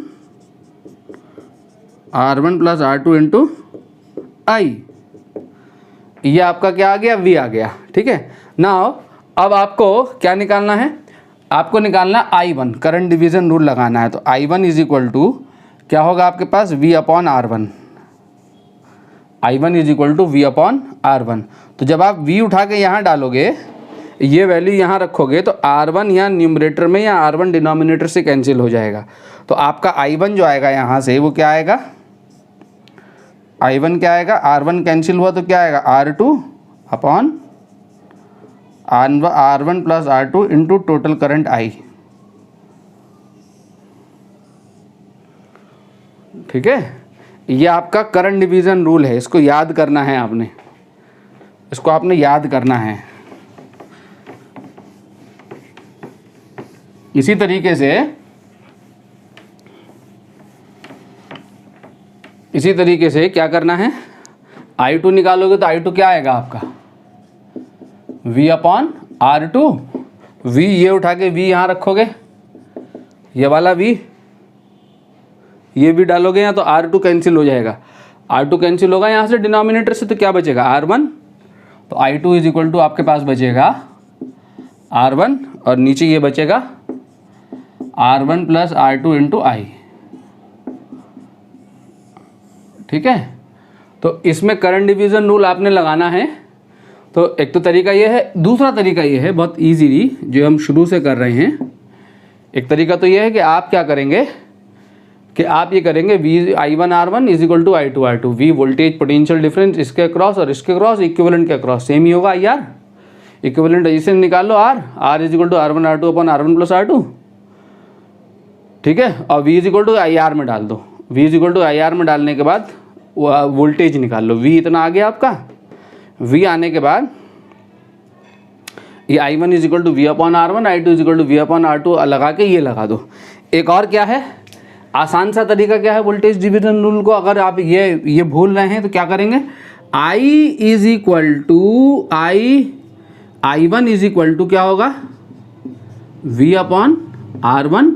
R1 plus R2 into I, ये आपका क्या आ गया? V आ गया, ठीक है। नाउ अब आपको क्या निकालना है? आपको निकालना I1, करंट डिवीज़न रूल लगाना है। तो I1 इज इक्वल टू क्या होगा आपके पास? V upon R1। I1 is equal to V upon R1। तो जब आप V उठा के यहाँ डालोगे, ये वैल्यू यहाँ रखोगे, तो R1 यहाँ न्यूमरेटर में या R1 डिनोमिनेटर से कैंसिल हो जाएगा। तो आपका I1 जो आएगा यहाँ से वो क्या आएगा? I1 क्या आएगा? R1 कैंसिल हुआ तो क्या आएगा? R2 upon R1 plus R2 into total current I, ठीक है। ये आपका करंट डिवीज़न रूल है, इसको याद करना है आपने, इसको आपने याद करना है। इसी तरीके से क्या करना है? I2 निकालोगे तो I2 क्या आएगा आपका? V upon R2। V ये उठा के V यहाँ रखोगे, ये वाला V, ये भी डालोगे यहाँ तो R2 कैंसिल हो जाएगा। R2 कैंसिल होगा यहाँ से डिनोमिनेटर से, तो क्या बचेगा? R1। तो I2 इज इक्वल टू आपके पास बचेगा R1, और नीचे ये बचेगा R1 plus R2 into I, ठीक है। तो इसमें करंट डिवीज़न रूल आपने लगाना है। तो एक तो तरीका ये है, दूसरा तरीका ये है बहुत इजीली जो हम शुरू से कर रहे हैं। एक तरीका तो ये है कि आप क्या करेंगे कि आप ये करेंगे I1 R1 is equal to I2 R2। V voltage potential difference इसके क्रॉस और इसके क्रॉस, इक्विवेलेंट के क्रॉस सेम ही होगा IR। इक्विवेलेंट रेजिस्टेंस निकाल लो R is equal to R1 R2 upon R1 plus R2, ठीक है। और V is equal to IR में डाल दो। V is equal to IR में डालने के बाद वोल्टेज निकाल लो। V इतना आ गया आपका। V आने के बाद ये I1 is equal to V upon R1, I2 is equal to V upon R2 लगा के ये लगा दो। एक और क्या है आसान सा तरीका, क्या है? वोल्टेज डिवीजन रूल को अगर आप ये भूल रहे हैं तो क्या करेंगे? I is equal to I1 is equal to क्या होगा? V अपॉन R1,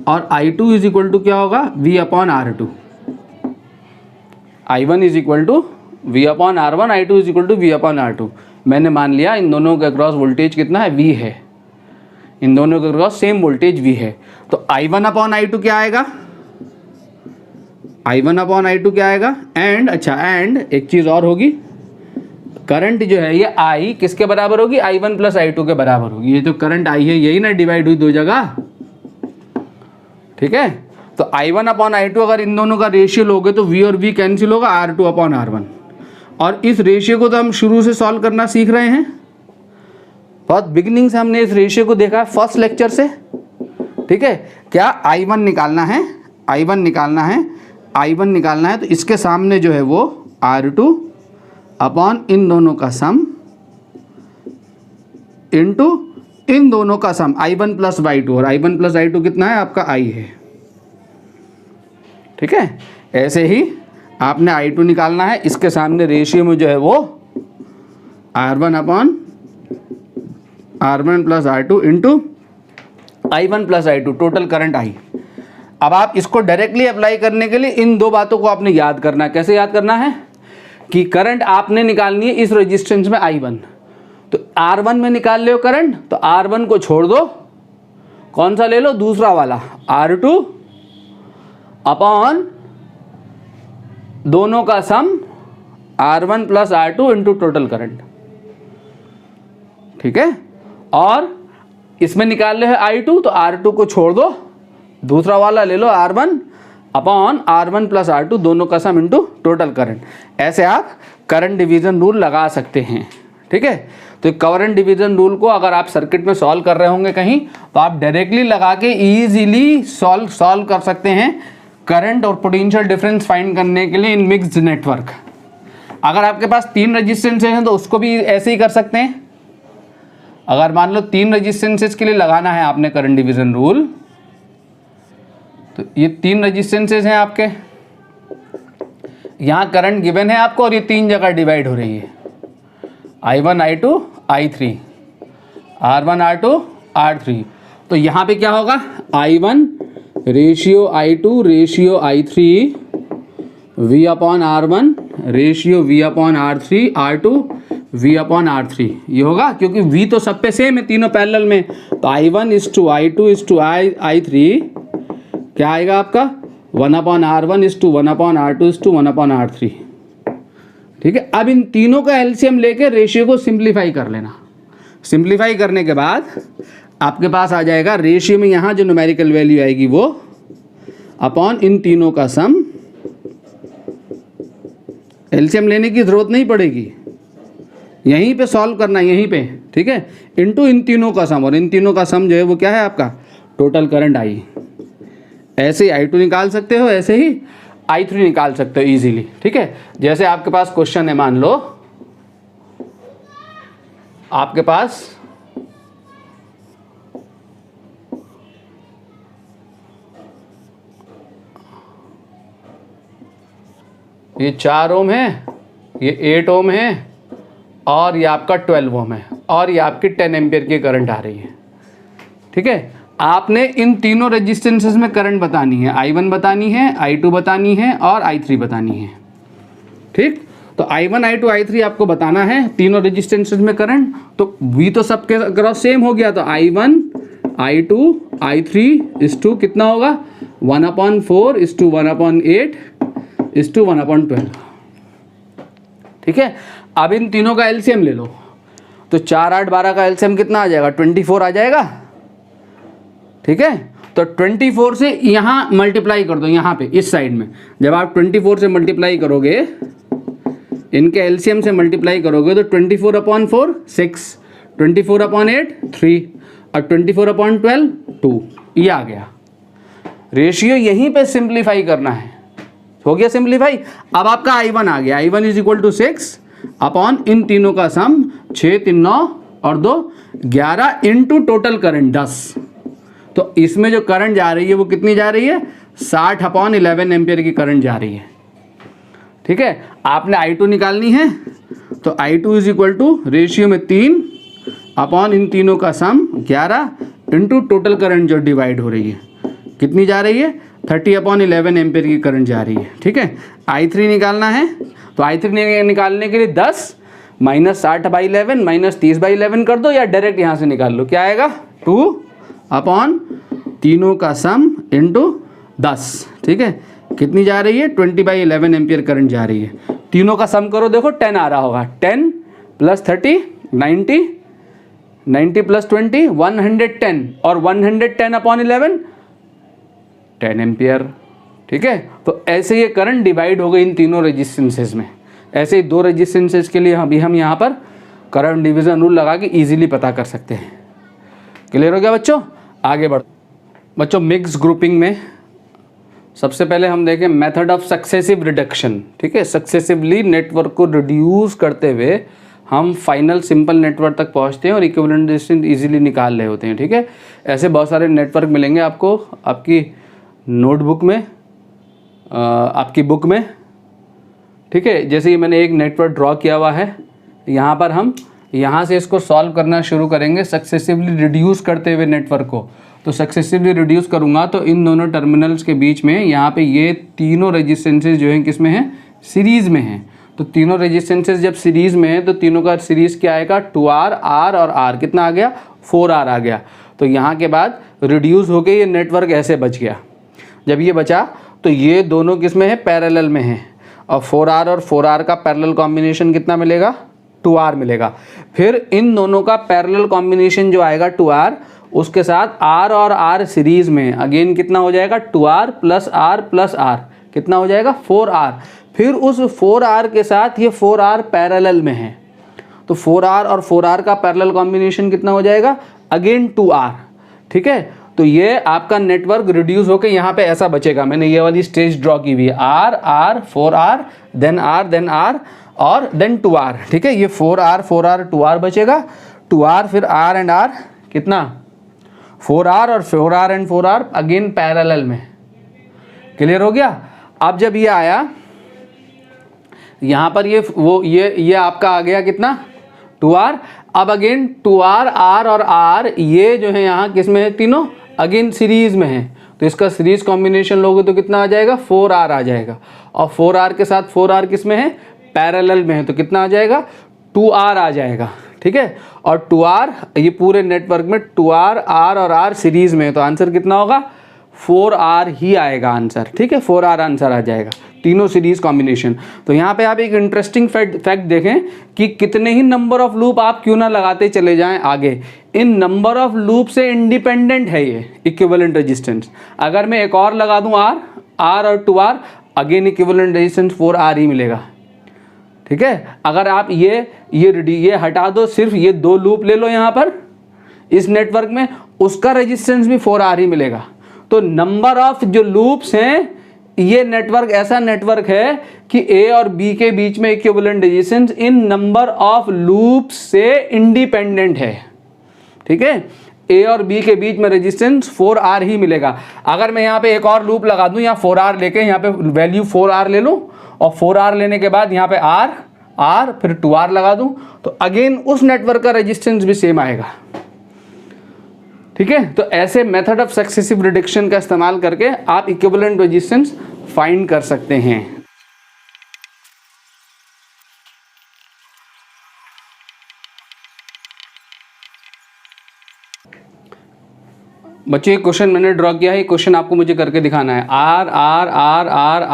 और I2 इज इक्वल टू क्या होगा? V upon R2। I1 is equal to V upon R1, I2 is equal to V upon R2। मैंने मान लिया इन दोनों के अक्रॉस वोल्टेज कितना है? V है। इन दोनों के अक्रॉस सेम वोल्टेज V है। तो I1 अपॉन I2 क्या आएगा? I1 अपॉन I2 क्या आएगा? एंड एक चीज़ और होगी, करंट जो है ये I किसके बराबर होगी? I1 प्लस I2 के बराबर होगी। ये जो करंट I है यही ना डिवाइड हुई 2 जगह, ठीक है। तो I1 अपॉन I2 अगर इन दोनों का रेशियो लोगे तो V और V कैंसिल होगा, R2 अपॉन R1। और इस रेशियो को तो हम शुरू से सॉल्व करना सीख रहे हैं, बहुत बिगिनिंग से हमने इस रेशियो को देखा है, फर्स्ट लेक्चर से, ठीक है, क्या I1 निकालना है, I1 निकालना है, I1 निकालना है, तो इसके सामने जो है वो R2 अपॉन इन दोनों का सम इनटू इन दोनों का सम I1 प्लस Y2, और I1 प्लस I2 कितना है आपका I है। ठीक है, ऐसे ही आपने I2 निकालना है, इसके सामने रेशियो में जो है वो R1 upon R1 plus R2 into I1 plus I2 total current I। अब आप इसको डायरेक्टली अप्लाई करने के लिए इन दो बातों को आपने याद करना है। कैसे याद करना है कि करंट आपने निकालनी है इस रेजिस्टेंस में I1, तो R1 में निकाल लो करंट, तो R1 को छोड़ दो, कौन सा ले लो, दूसरा वाला R2 अपॉन दोनों का सम R1 plus R2 into total current. ठीक है, और इसमें निकाल लो है I2, तो R2 को छोड़ दो, दूसरा वाला ले लो R1 upon R1 plus R2 दोनों का सम इंटू टोटल करंट। ऐसे आप करंट डिवीजन रूल लगा सकते हैं। ठीक है, तो करंट डिवीजन रूल को अगर आप सर्किट में सॉल्व कर रहे होंगे कहीं, तो आप डायरेक्टली लगा के इजीली सॉल्व कर सकते हैं करंट और पोटेंशियल डिफरेंस फाइंड करने के लिए इन मिक्स्ड नेटवर्क। अगर आपके पास 3 रेजिस्टेंसेज हैं तो उसको भी ऐसे ही कर सकते हैं। अगर मान लो 3 रेजिस्टेंसेज के लिए लगाना है आपने करंट डिवीजन रूल, तो ये 3 रेजिस्टेंसेज हैं आपके, यहाँ करंट गिवन है आपको और ये 3 जगह डिवाइड हो रही है, I1 I2 I3, R1 R2 R3। तो यहाँ पे क्या होगा, I1 ratio I2 ratio I3 V upon R1 ratio V upon R3 R2 V upon R3 ये होगा, क्योंकि V तो सब पे सेम है तीनों पैरेलल में। तो I1 is to I2 is to I3 क्या आएगा आपका 1 upon R1 is to 1 upon R2 is to 1 upon R3। ठीक है, अब इन तीनों का एलसीएम लेके रेशियो को सिंप्लीफाई कर लेना। सिंप्लीफाई करने के बाद आपके पास आ जाएगा रेशियो में यहाँ जो न्यूमेरिकल वैल्यू आएगी वो अपॉन इन तीनों का सम। एलसीएम लेने की ज़रूरत नहीं पड़ेगी, यहीं पे सॉल्व करना, यहीं पे। ठीक है, इनटू इन तीनों का सम, और इन तीनों का सम जो है वो क्या है आपका टोटल करंट I। ऐसे ही I2 निकाल सकते हो, ऐसे ही I3 निकाल सकते हो इजीली। ठीक है, जैसे आपके पास क्वेश्चन है, मान लो आपके पास ये 4 ओम है, ये 8 ओम है, और ये आपका 12 ओम है, और ये आपकी 10 एम्पियर की करंट आ रही है। ठीक है, आपने इन तीनों रेजिस्टेंसेस में करंट बतानी है, I1 बतानी है, I2 बतानी है और I3 बतानी है। ठीक, तो I1 I2 I3 आपको बताना है तीनों रेजिस्टेंसेस में करंट। तो V तो सबके अक्रॉस सेम हो गया, तो I1 I2 I3 इस टू कितना होगा 1/4 इस टू 1/8 इस टू 1/12। ठीक है, अब इन तीनों का एलसीएम ले लो, तो 4 8 12 का एलसीएम कितना आ जाएगा 24 आ जाएगा। ठीक है, तो 24 से यहाँ मल्टीप्लाई कर दो, यहाँ पे इस साइड में जब आप 24 से मल्टीप्लाई करोगे, इनके एलसीएम से मल्टीप्लाई करोगे, तो 24/4 6, 24/8 3 और 24/12 2, ये आ गया। रेशियो यहीं पे सिंप्लीफाई करना है, हो गया सिंप्लीफाई। अब आपका I1 आ गया, I1 is equal to 6 upon इन तीनों का सम 6 3 9 और 2 11 इंटू टोटल करंट 10। तो इसमें जो करंट जा रही है वो कितनी जा रही है 60/11 एम्पियर की करंट जा रही है। ठीक है, आपने I2 निकालनी है, तो I2 is equal two ratio में 3 अपॉन इन तीनों का सम 11 इंटू टोटल करंट जो डिवाइड हो रही है कितनी जा रही है 30/11 एम्पियर की करंट जा रही है। ठीक है, I3 निकालना है, तो I3 निकालने के लिए 10 माइनस 60/11 माइनस 30/11 कर दो, या डायरेक्ट यहाँ से निकाल लो, क्या आएगा 2 अपॉन तीनों का सम इंटू 10। ठीक है, कितनी जा रही है 20/11 एम्पियर करंट जा रही है। तीनों का सम करो, देखो 10 आ रहा होगा, 10 + 30 90, 90 + 20 110, और 110/11 10 एम्पियर। ठीक है, तो ऐसे ये करंट डिवाइड हो गई इन तीनों रेजिस्टेंसेज में। ऐसे ही 2 रेजिस्टेंसेज के लिए अभी हम यहाँ पर करंट डिवीजन रूल लगा के इजीली पता कर सकते हैं। क्लियर हो गया बच्चों, आगे बढ़। बच्चों मिक्स ग्रुपिंग में सबसे पहले हम देखें मेथड ऑफ सक्सेसिव रिडक्शन। ठीक है, सक्सेसिवली नेटवर्क को रिड्यूस करते हुए हम फाइनल सिंपल नेटवर्क तक पहुंचते हैं और इक्विवेलेंट रेजिस्टेंस इजीली निकाल रहे होते हैं। ठीक है, ऐसे बहुत सारे नेटवर्क मिलेंगे आपको आपकी नोटबुक में, आपकी बुक में। ठीक है, जैसे कि मैंने एक नेटवर्क ड्रॉ किया हुआ है, यहाँ पर हम यहाँ से इसको सॉल्व करना शुरू करेंगे सक्सेसिवली रिड्यूस करते हुए नेटवर्क को। तो सक्सेसिवली रिड्यूस करूँगा तो इन दोनों टर्मिनल्स के बीच में यहाँ पे ये तीनों रेजिस्टेंसेज जो हैं किस में हैं, सीरीज़ में हैं। तो तीनों रेजिस्टेंसेज जब सीरीज़ में है तो तीनों का सीरीज़ क्या आएगा, 2R, R और R कितना आ गया, 4R आ गया। तो यहाँ के बाद रिड्यूस होके ये नेटवर्क ऐसे बच गया। जब ये बचा तो ये दोनों किस में है, पैरेलल में है, और 4R और 4R का पैरेलल कॉम्बिनेशन कितना मिलेगा, 2R मिलेगा। फिर इन दोनों का पैरेलल कॉम्बिनेशन जो आएगा 2R, उसके साथ R और R सीरीज़ में अगेन कितना हो जाएगा, 2R प्लस R कितना हो जाएगा, 4R। फिर उस 4R के साथ ये 4R पैरेलल में है, तो 4R और 4R का पैरेलल कॉम्बिनेशन कितना हो जाएगा, अगेन 2R। ठीक है, तो ये आपका नेटवर्क रिड्यूस होकर यहाँ पे ऐसा बचेगा। मैंने ये वाली स्टेज ड्रॉ की हुई है, R 4R देन R और देन 2R। ठीक है, ये 4R 2R बचेगा, 2R फिर R एंड R कितना, 4R और 4R and 4R again parallel में। क्लियर हो गया। अब जब ये आया यहाँ पर ये आपका आ गया कितना, 2R। अब अगेन 2R, R और R ये जो है यहाँ किस में है, तीनों अगेन सीरीज में है। तो इसका सीरीज कॉम्बिनेशन लोगे तो कितना आ जाएगा, 4R आ जाएगा। और 4R के साथ 4R किस में है, पैरेलल में है, तो कितना आ जाएगा, 2R आ जाएगा। ठीक है, और 2R ये पूरे नेटवर्क में 2R, R और R सीरीज में है, तो आंसर कितना होगा, 4R ही आएगा आंसर। ठीक है, 4R आंसर आ जाएगा, तीनों सीरीज कॉम्बिनेशन। तो यहाँ पे आप एक इंटरेस्टिंग फैक्ट देखें कि कितने ही नंबर ऑफ लूप आप क्यों ना लगाते चले जाएं आगे, इन नंबर ऑफ लूप से इंडिपेंडेंट है ये इक्विवेलेंट रेजिस्टेंस। अगर मैं एक और लगा दूं R और 2R, again equivalent resistance 4R ही मिलेगा। ठीक है, अगर आप ये हटा दो, सिर्फ ये 2 लूप ले लो यहाँ पर इस नेटवर्क में, उसका रेजिस्टेंस भी 4R ही मिलेगा। तो नंबर ऑफ जो लूप्स हैं, ये नेटवर्क ऐसा नेटवर्क है कि A और B के बीच में equivalent resistance in number of loops से इंडिपेंडेंट है। ठीक है, A और B के बीच में रेजिस्टेंस 4R ही मिलेगा। अगर मैं यहाँ पे एक और लूप लगा दूं, यहाँ 4R लेके यहाँ पे वैल्यू 4R ले लूं, और 4R लेने के बाद यहाँ पे R फिर 2R लगा दूं, तो अगेन उस नेटवर्क का रेजिस्टेंस भी सेम आएगा। ठीक है, तो ऐसे मेथड ऑफ सक्सेसिव रिडक्शन का इस्तेमाल करके आप इक्विवेलेंट रेजिस्टेंस फाइंड कर सकते हैं। बच्चों, एक क्वेश्चन मैंने ड्रॉ किया है, क्वेश्चन आपको मुझे करके दिखाना है।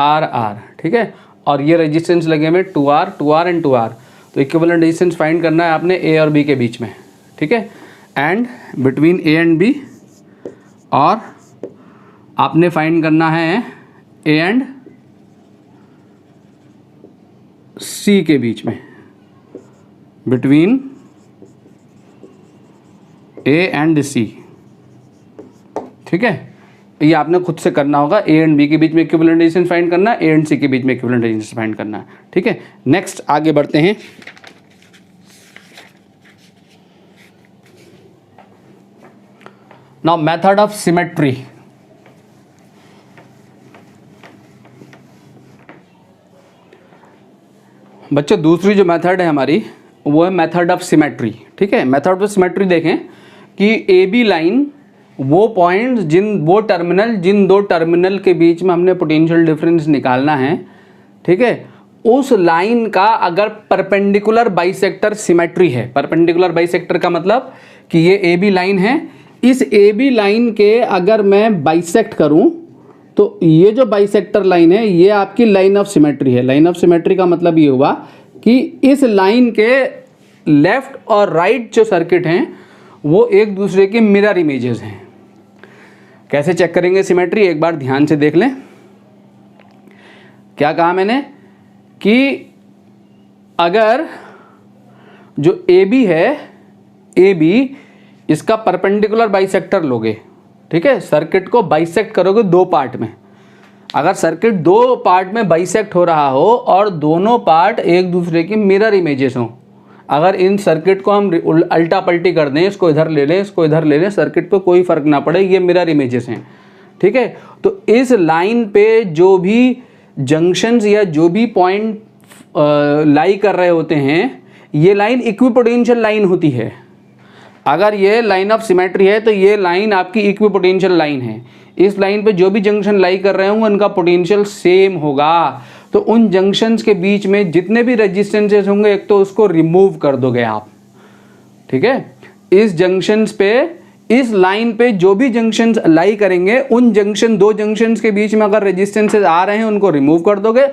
R। ठीक है, और ये रेजिस्टेंस लगे हुए 2R एंड 2R। तो इक्विवेलेंट रेजिस्टेंस फाइंड करना है आपने A और B के बीच में। ठीक है, and between A and B, और आपने फाइंड करना है A एंड C के बीच में, बिटवीन A एंड C। ठीक है, ये आपने खुद से करना होगा। A एंड B के बीच में इक्विवेलेंट रेजिस्टेंस फाइंड करना है, A एंड C के बीच में इक्विवेलेंट रेजिस्टेंस फाइंड करना है। ठीक है, नेक्स्ट आगे बढ़ते हैं। Now method of symmetry. बच्चों, दूसरी जो मेथड है हमारी वो है मेथड ऑफ सिमेट्री। ठीक है, मेथड ऑफ सिमेट्री देखें कि AB लाइन वो पॉइंट जिन दो टर्मिनल के बीच में हमने पोटेंशियल डिफरेंस निकालना है। ठीक है, उस लाइन का अगर परपेंडिकुलर बाइसेक्टर सिमेट्री है, परपेंडिकुलर बाइसेक्टर का मतलब कि ये AB लाइन है, इस AB लाइन के अगर मैं बाइसेक्ट करूं तो ये जो बाइसेक्टर लाइन है ये आपकी लाइन ऑफ सिमेट्री है। लाइन ऑफ सिमेट्री का मतलब ये हुआ कि इस लाइन के लेफ्ट और राइट जो सर्किट हैं वो एक दूसरे के मिरर इमेजेस हैं। कैसे चेक करेंगे सिमेट्री, एक बार ध्यान से देख लें। क्या कहा मैंने कि अगर जो AB है, AB इसका परपेंडिकुलर बाइसेक्टर लोगे, ठीक है, सर्किट को बाइसेक्ट करोगे दो पार्ट में। अगर सर्किट दो पार्ट में बाइसेक्ट हो रहा हो और दोनों पार्ट एक दूसरे की मिरर इमेजेस हों, अगर इन सर्किट को हम उल्टा पलटी कर दें, इसको इधर ले लें, इसको इधर ले लें, सर्किट पे कोई फर्क ना पड़े, ये मिरर इमेजेस हैं, ठीक है। तो इस लाइन पे जो भी जंक्शंस या जो भी पॉइंट लाई कर रहे होते हैं, ये लाइन इक्विपोटेंशियल लाइन होती है। अगर ये लाइन ऑफ सिमेट्री है तो ये लाइन आपकी इक्विपोटेंशियल लाइन है। इस लाइन पे जो भी जंक्शन लाई कर रहे होंगे उनका पोटेंशियल सेम होगा। तो उन जंक्शंस के बीच में जितने भी रेजिस्टेंसेस होंगे, एक तो उसको रिमूव कर दोगे आप, ठीक है। इस जंक्शंस पे, इस लाइन पे जो भी जंक्शंस लाई करेंगे, उन दो जंक्शंस के बीच में अगर रेजिस्टेंसेस आ रहे हैं उनको रिमूव कर दोगे।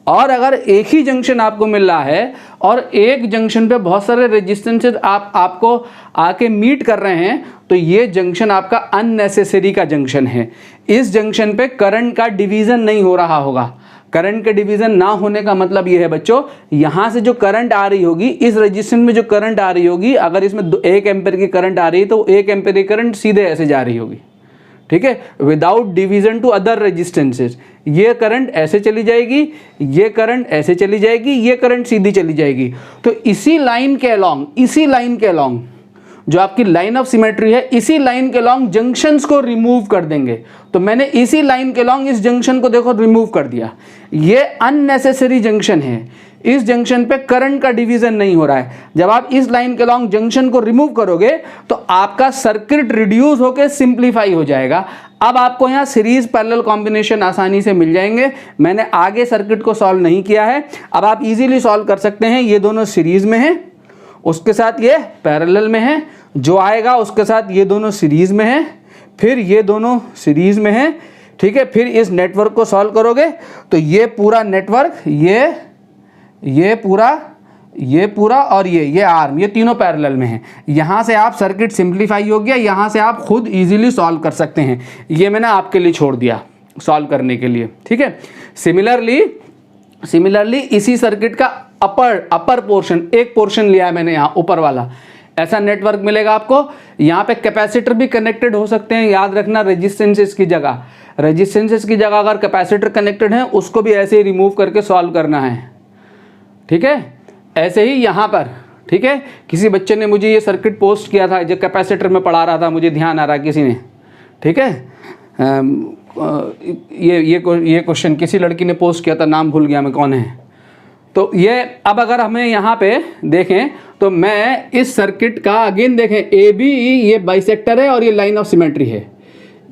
और अगर एक ही जंक्शन आपको मिल रहा है और एक जंक्शन पे बहुत सारे रेजिस्टेंसेस आपको आके मीट कर रहे हैं, तो ये जंक्शन आपका अननेसेसरी का जंक्शन है। इस जंक्शन पे करंट का डिवीजन नहीं हो रहा होगा। करंट के डिवीजन ना होने का मतलब ये है बच्चों, यहां से जो करंट आ रही होगी, इस रेजिस्टेंस में जो करंट आ रही होगी, अगर इसमें 1 एम्पीयर की करंट आ रही है तो 1 एम्पीयर की करंट सीधे ऐसे जा रही होगी, ठीक है, without division to other resistances. ये करंट ऐसे चली जाएगी, ये करंट ऐसे चली जाएगी, ये करंट सीधी चली जाएगी। तो इसी लाइन के अलोंग जो आपकी लाइन ऑफ सिमेट्री है, इसी लाइन के अलोंग जंक्शंस को रिमूव कर देंगे। तो मैंने इसी लाइन के अलोंग इस जंक्शन को देखो रिमूव कर दिया। ये अननेसेसरी जंक्शन है, इस जंक्शन पे करंट का डिवीजन नहीं हो रहा है। जब आप इस लाइन के अलोंग जंक्शन को रिमूव करोगे तो आपका सर्किट रिड्यूस होकर सिंप्लीफाई हो जाएगा। अब आपको यहाँ सीरीज पैरेलल कॉम्बिनेशन आसानी से मिल जाएंगे। मैंने आगे सर्किट को सॉल्व नहीं किया है, अब आप इजीली सॉल्व कर सकते हैं। ये दोनों सीरीज में है, उसके साथ ये पैरेलल में है, जो आएगा उसके साथ ये दोनों सीरीज में है, फिर ये दोनों सीरीज में है, ठीक है। फिर इस नेटवर्क को सॉल्व करोगे तो ये पूरा नेटवर्क, ये पूरा और ये आर्म, ये तीनों पैरेलल में है। यहां से आप सर्किट सिंप्लीफाई हो गया, यहां से आप खुद इजीली सॉल्व कर सकते हैं। ये मैंने आपके लिए छोड़ दिया सॉल्व करने के लिए, ठीक है। सिमिलरली इसी सर्किट का अपर पोर्शन, एक पोर्शन लिया है मैंने यहाँ ऊपर वाला, ऐसा नेटवर्क मिलेगा आपको। यहाँ पे कैपेसिटर भी कनेक्टेड हो सकते हैं, याद रखना। रेजिस्टेंसेस की जगह अगर कैपेसिटर कनेक्टेड है, उसको भी ऐसे ही रिमूव करके सॉल्व करना है, ठीक है। ऐसे ही यहाँ पर, ठीक है। किसी बच्चे ने मुझे ये सर्किट पोस्ट किया था, जो कैपेसिटर में पढ़ा रहा था, मुझे ध्यान आ रहा किसी ने, ठीक है। ये क्वेश्चन किसी लड़की ने पोस्ट किया था, नाम भूल गया मैं कौन है। तो ये अब अगर हमें यहाँ पे देखें तो मैं इस सर्किट का अगेन देखें, ए बी ये बाइसेक्टर है और ये लाइन ऑफ सिमेट्री है।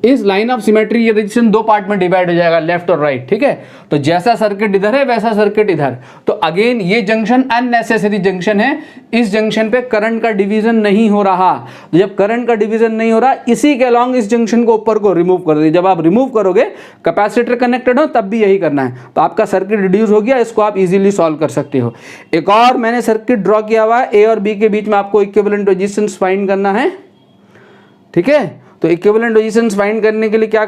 इस लाइन ऑफ सिमेट्री ये रजिस्टेंस दो पार्ट में डिवाइड हो जाएगा, लेफ्ट और राइट, ठीक है। तो जैसा सर्किट इधर है वैसा सर्किट इधर। तो अगेन ये जंक्शन अननेसेसरी जंक्शन है, इस जंक्शन पे करंट का डिवीजन नहीं हो रहा। तो जब करंट का डिवीजन नहीं हो रहा, इसी के अलॉन्ग इस जंक्शन को ऊपर को रिमूव कर दीजिए। जब आप रिमूव करोगे, कैपेसिटर कनेक्टेड हो तब भी यही करना है, तो आपका सर्किट रिड्यूस हो गया। इसको आप इजीली सॉल्व कर सकते हो। एक और मैंने सर्किट ड्रॉ किया हुआ है, ए और बी के बीच में आपको इक्विवेलेंट रेजिस्टेंस फाइंड करना है, ठीक है। तो इक्विवेलेंट रेजिस्टेंस फाइंड करने के लिए क्या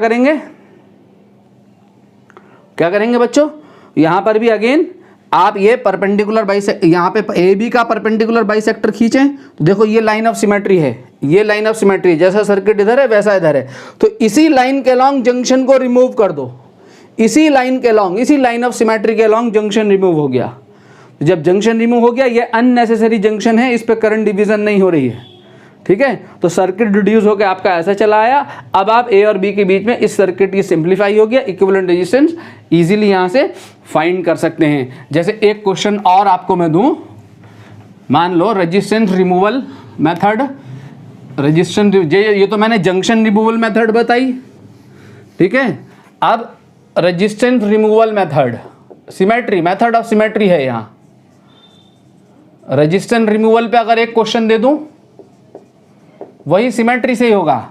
करेंगे बच्चों, यहां पर भी अगेन आप ये परपेंडिकुलर बाइसेक्टर, यहाँ पे ए बी का परपेंडिकुलर बाइसेक्टर खींचें तो देखो ये लाइन ऑफ सिमेट्री है, ये लाइन ऑफ सिमेट्री, जैसा सर्किट इधर है वैसा इधर है। तो इसी लाइन के अलॉन्ग जंक्शन को रिमूव कर दो, इसी लाइन के अलॉन्ग, इसी लाइन ऑफ सिमेट्री के अलॉन्ग जंक्शन रिमूव हो गया। जब जंक्शन रिमूव हो गया, ये अननेसेसरी जंक्शन है, इस पर करंट डिवीजन नहीं हो रही है, ठीक है। तो सर्किट रिड्यूस होकर आपका ऐसा चला आया। अब आप ए और बी के बीच में इस सर्किट की सिंप्लीफाई हो गया, इक्विवेलेंट रेजिस्टेंस इजीली यहां से फाइंड कर सकते हैं। जैसे एक क्वेश्चन और आपको मैं दूं, मान लो रेजिस्टेंस रिमूवल मेथड, ये तो मैंने जंक्शन रिमूवल मेथड बताई, ठीक है। अब resistance removal method, symmetry, method of symmetry है यहां। रेजिस्टेंस रिमूवल पे अगर एक क्वेश्चन दे दूं, वही सिमेट्री से ही होगा।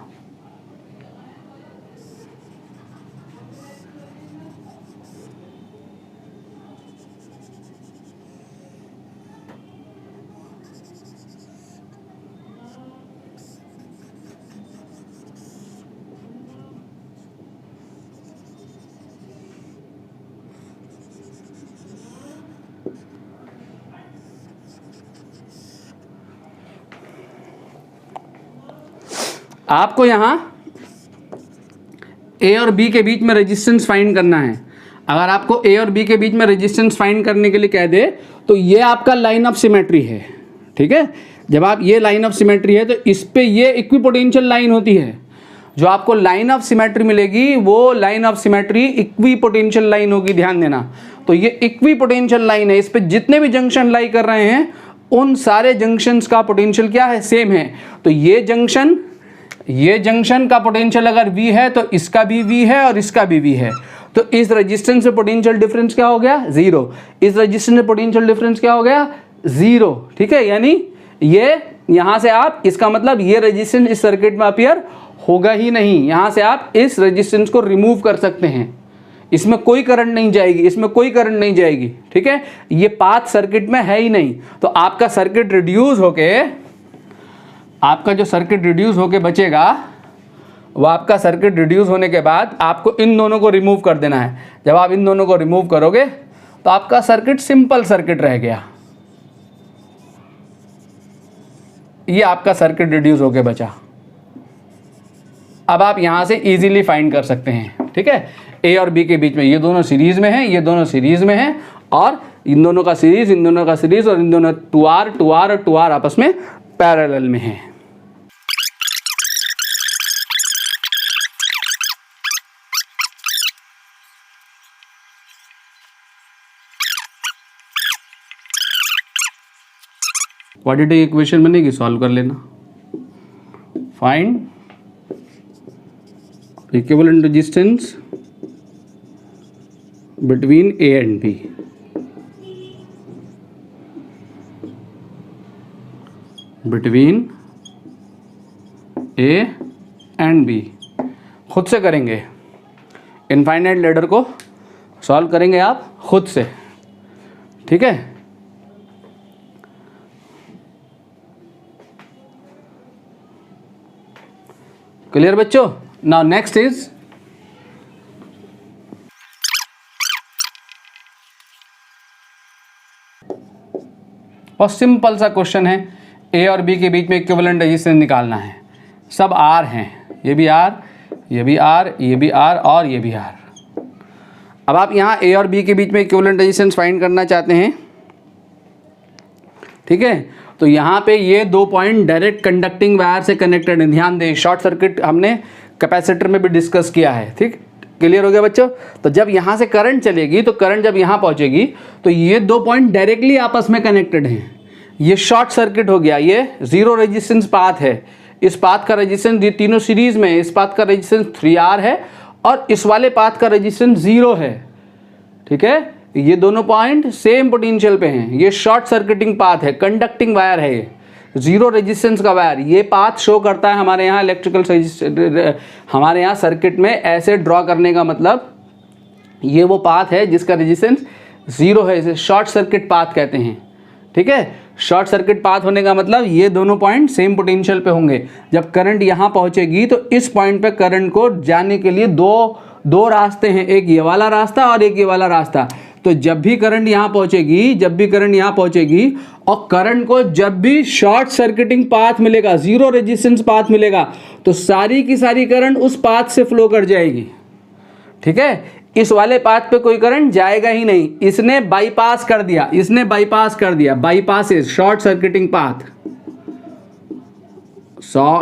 आपको यहां ए और बी के बीच में रेजिस्टेंस फाइंड करना है। अगर आपको ए और बी के बीच में रेजिस्टेंस फाइंड करने के लिए कह दे तो ये आपका लाइन ऑफ सिमेट्री है, ठीक है। जब आप ये लाइन ऑफ सिमेट्री है तो इस पे ये इक्विपोटेंशियल लाइन होती है। जो आपको लाइन ऑफ सिमेट्री मिलेगी वो line of symmetry equipotential line होगी, ध्यान देना। तो ये इक्विपोटेंशियल लाइन है, इस पे जितने भी जंक्शन लाई कर रहे हैं उन सारे जंक्शंस का पोटेंशियल क्या है, सेम है। तो ये जंक्शन का पोटेंशियल अगर V है तो इसका भी V है और इसका भी V है। तो इस रेजिस्टेंस से पोटेंशियल डिफरेंस क्या हो गया, 0। इस रेजिस्टेंस से पोटेंशियल डिफरेंस क्या हो गया, 0, ठीक है। यानी ये यहां से आप, इसका मतलब ये रेजिस्टेंस इस सर्किट में अपीयर होगा ही नहीं। यहां से आप इस रेजिस्टेंस को रिमूव कर सकते हैं, इसमें कोई करंट नहीं जाएगी, इसमें कोई करंट नहीं जाएगी, ठीक है। ये पाथ सर्किट में है ही नहीं। तो आपका सर्किट रिड्यूस होके, आपका जो सर्किट रिड्यूस होके बचेगा वो आपका सर्किट रिड्यूस होने के बाद आपको इन दोनों को रिमूव कर देना है। जब आप इन दोनों को रिमूव करोगे तो आपका सर्किट सिंपल सर्किट रह गया। ये आपका सर्किट रिड्यूस होके बचा। अब आप यहां से इजीली फाइंड कर सकते हैं, ठीक है। ए और बी के बीच में ये दोनों सीरीज में हैं, ये दोनों सीरीज में हैं, और इन दोनों का सीरीज, इन दोनों का सीरीज, और इन दोनों 2R 2R और 2R आपस में पैरेलल में हैं। क्वाड्रेटिक इक्वेशन बनेगी, सॉल्व कर लेना। Find equivalent resistance between A and B। Between A and B खुद से करेंगे, इनफाइनाइट लैडर को सॉल्व करेंगे आप खुद से, ठीक है। क्लियर बच्चों? नाउ नेक्स्ट इज और सिंपल सा क्वेश्चन है, ए और बी के बीच में इक्विवेलेंट रेजिस्टेंस निकालना है। सब R हैं, ये भी R, ये भी R, ये भी R और ये भी R। अब आप यहाँ ए और बी के बीच में इक्विवेलेंट रेजिस्टेंस फाइंड करना चाहते हैं, ठीक है। तो यहाँ पे ये 2 पॉइंट डायरेक्ट कंडक्टिंग वायर से कनेक्टेड हैं। ध्यान दें, शॉर्ट सर्किट हमने कैपेसिटर में भी डिस्कस किया है, ठीक। क्लियर हो गया बच्चों? तो जब यहाँ से करंट चलेगी तो करंट जब यहाँ पहुँचेगी तो ये 2 पॉइंट डायरेक्टली आपस में कनेक्टेड हैं। ये शॉर्ट सर्किट हो गया, ये 0 रेजिस्टेंस पाथ है। इस पाथ का रेजिस्टेंस, ये तीनों सीरीज में है, इस पाथ का रेजिस्टेंस 3R है और इस वाले पाथ का रेजिस्टेंस 0 है, ठीक है। ये दोनों पॉइंट सेम पोटेंशियल पे हैं। ये शॉर्ट सर्किटिंग पाथ है, कंडक्टिंग वायर है, ये 0 रेजिस्टेंस का वायर। ये पाथ शो करता है हमारे यहाँ इलेक्ट्रिकल, हमारे यहाँ सर्किट में ऐसे ड्रॉ करने का मतलब ये वो पाथ है जिसका रेजिस्टेंस 0 है, इसे शॉर्ट सर्किट पाथ कहते हैं, ठीक है। शॉर्ट सर्किट पाथ होने का मतलब ये दोनों पॉइंट सेम पोटेंशियल पे होंगे। जब करंट यहाँ पहुँचेगी तो इस पॉइंट पे करंट को जाने के लिए दो रास्ते हैं, एक ये वाला रास्ता और एक ये वाला रास्ता। तो जब भी करंट यहाँ पहुँचेगी, और करंट को जब भी शॉर्ट सर्किटिंग पाथ मिलेगा, 0 रेजिस्टेंस पाथ मिलेगा, तो सारी की सारी करंट उस पाथ से फ्लो कर जाएगी, ठीक है। इस वाले पाथ पे कोई करंट जाएगा ही नहीं, इसने बाईपास कर दिया, bypass is short circuiting path,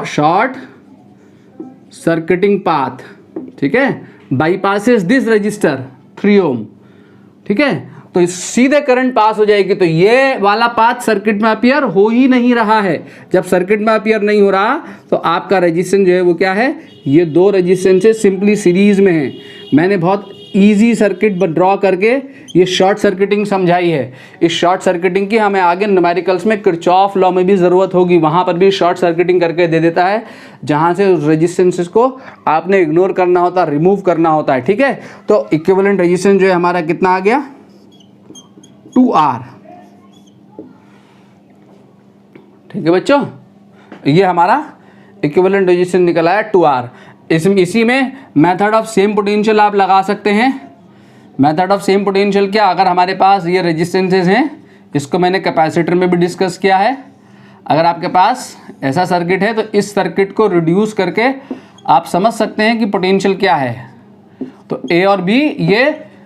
short circuiting path, ठीक है। बाईपासेस दिस रजिस्टर 3 ओम, ठीक है। तो सीधे करंट पास हो जाएगी। तो ये वाला पाथ सर्किट में अपीयर हो ही नहीं रहा है। जब सर्किट में अपीयर नहीं हो रहा तो आपका रेजिस्टेंस जो है वो क्या है, ये 2 रेजिस्टेंसेस सिंपली सीरीज में हैं। मैंने बहुत इजी सर्किट ड्रॉ करके ये शॉर्ट सर्किटिंग समझाई है। इस शॉर्ट सर्किटिंग की हमें आगे न्यूमेरिकल्स में किरचॉफ लॉ में भी ज़रूरत होगी, वहाँ पर भी शॉर्ट सर्किटिंग करके दे देता है, जहाँ से रेजिस्टेंसेस को आपने इग्नोर करना होता है, रिमूव करना होता है, ठीक है। तो इक्विवेलेंट रेजिस्टेंस जो है हमारा कितना आ गया, 2R, ठीक है बच्चों। ये हमारा इक्विवेलेंट रेजिस्टेंस निकला है 2R। इसी में मेथड ऑफ सेम पोटेंशियल आप लगा सकते हैं। मेथड ऑफ सेम पोटेंशियल क्या, अगर हमारे पास ये रेजिस्टेंसेस हैं, इसको मैंने कैपेसिटर में भी डिस्कस किया है। अगर आपके पास ऐसा सर्किट है तो इस सर्किट को रिड्यूस करके आप समझ सकते हैं कि पोटेंशियल क्या है। तो ए और बी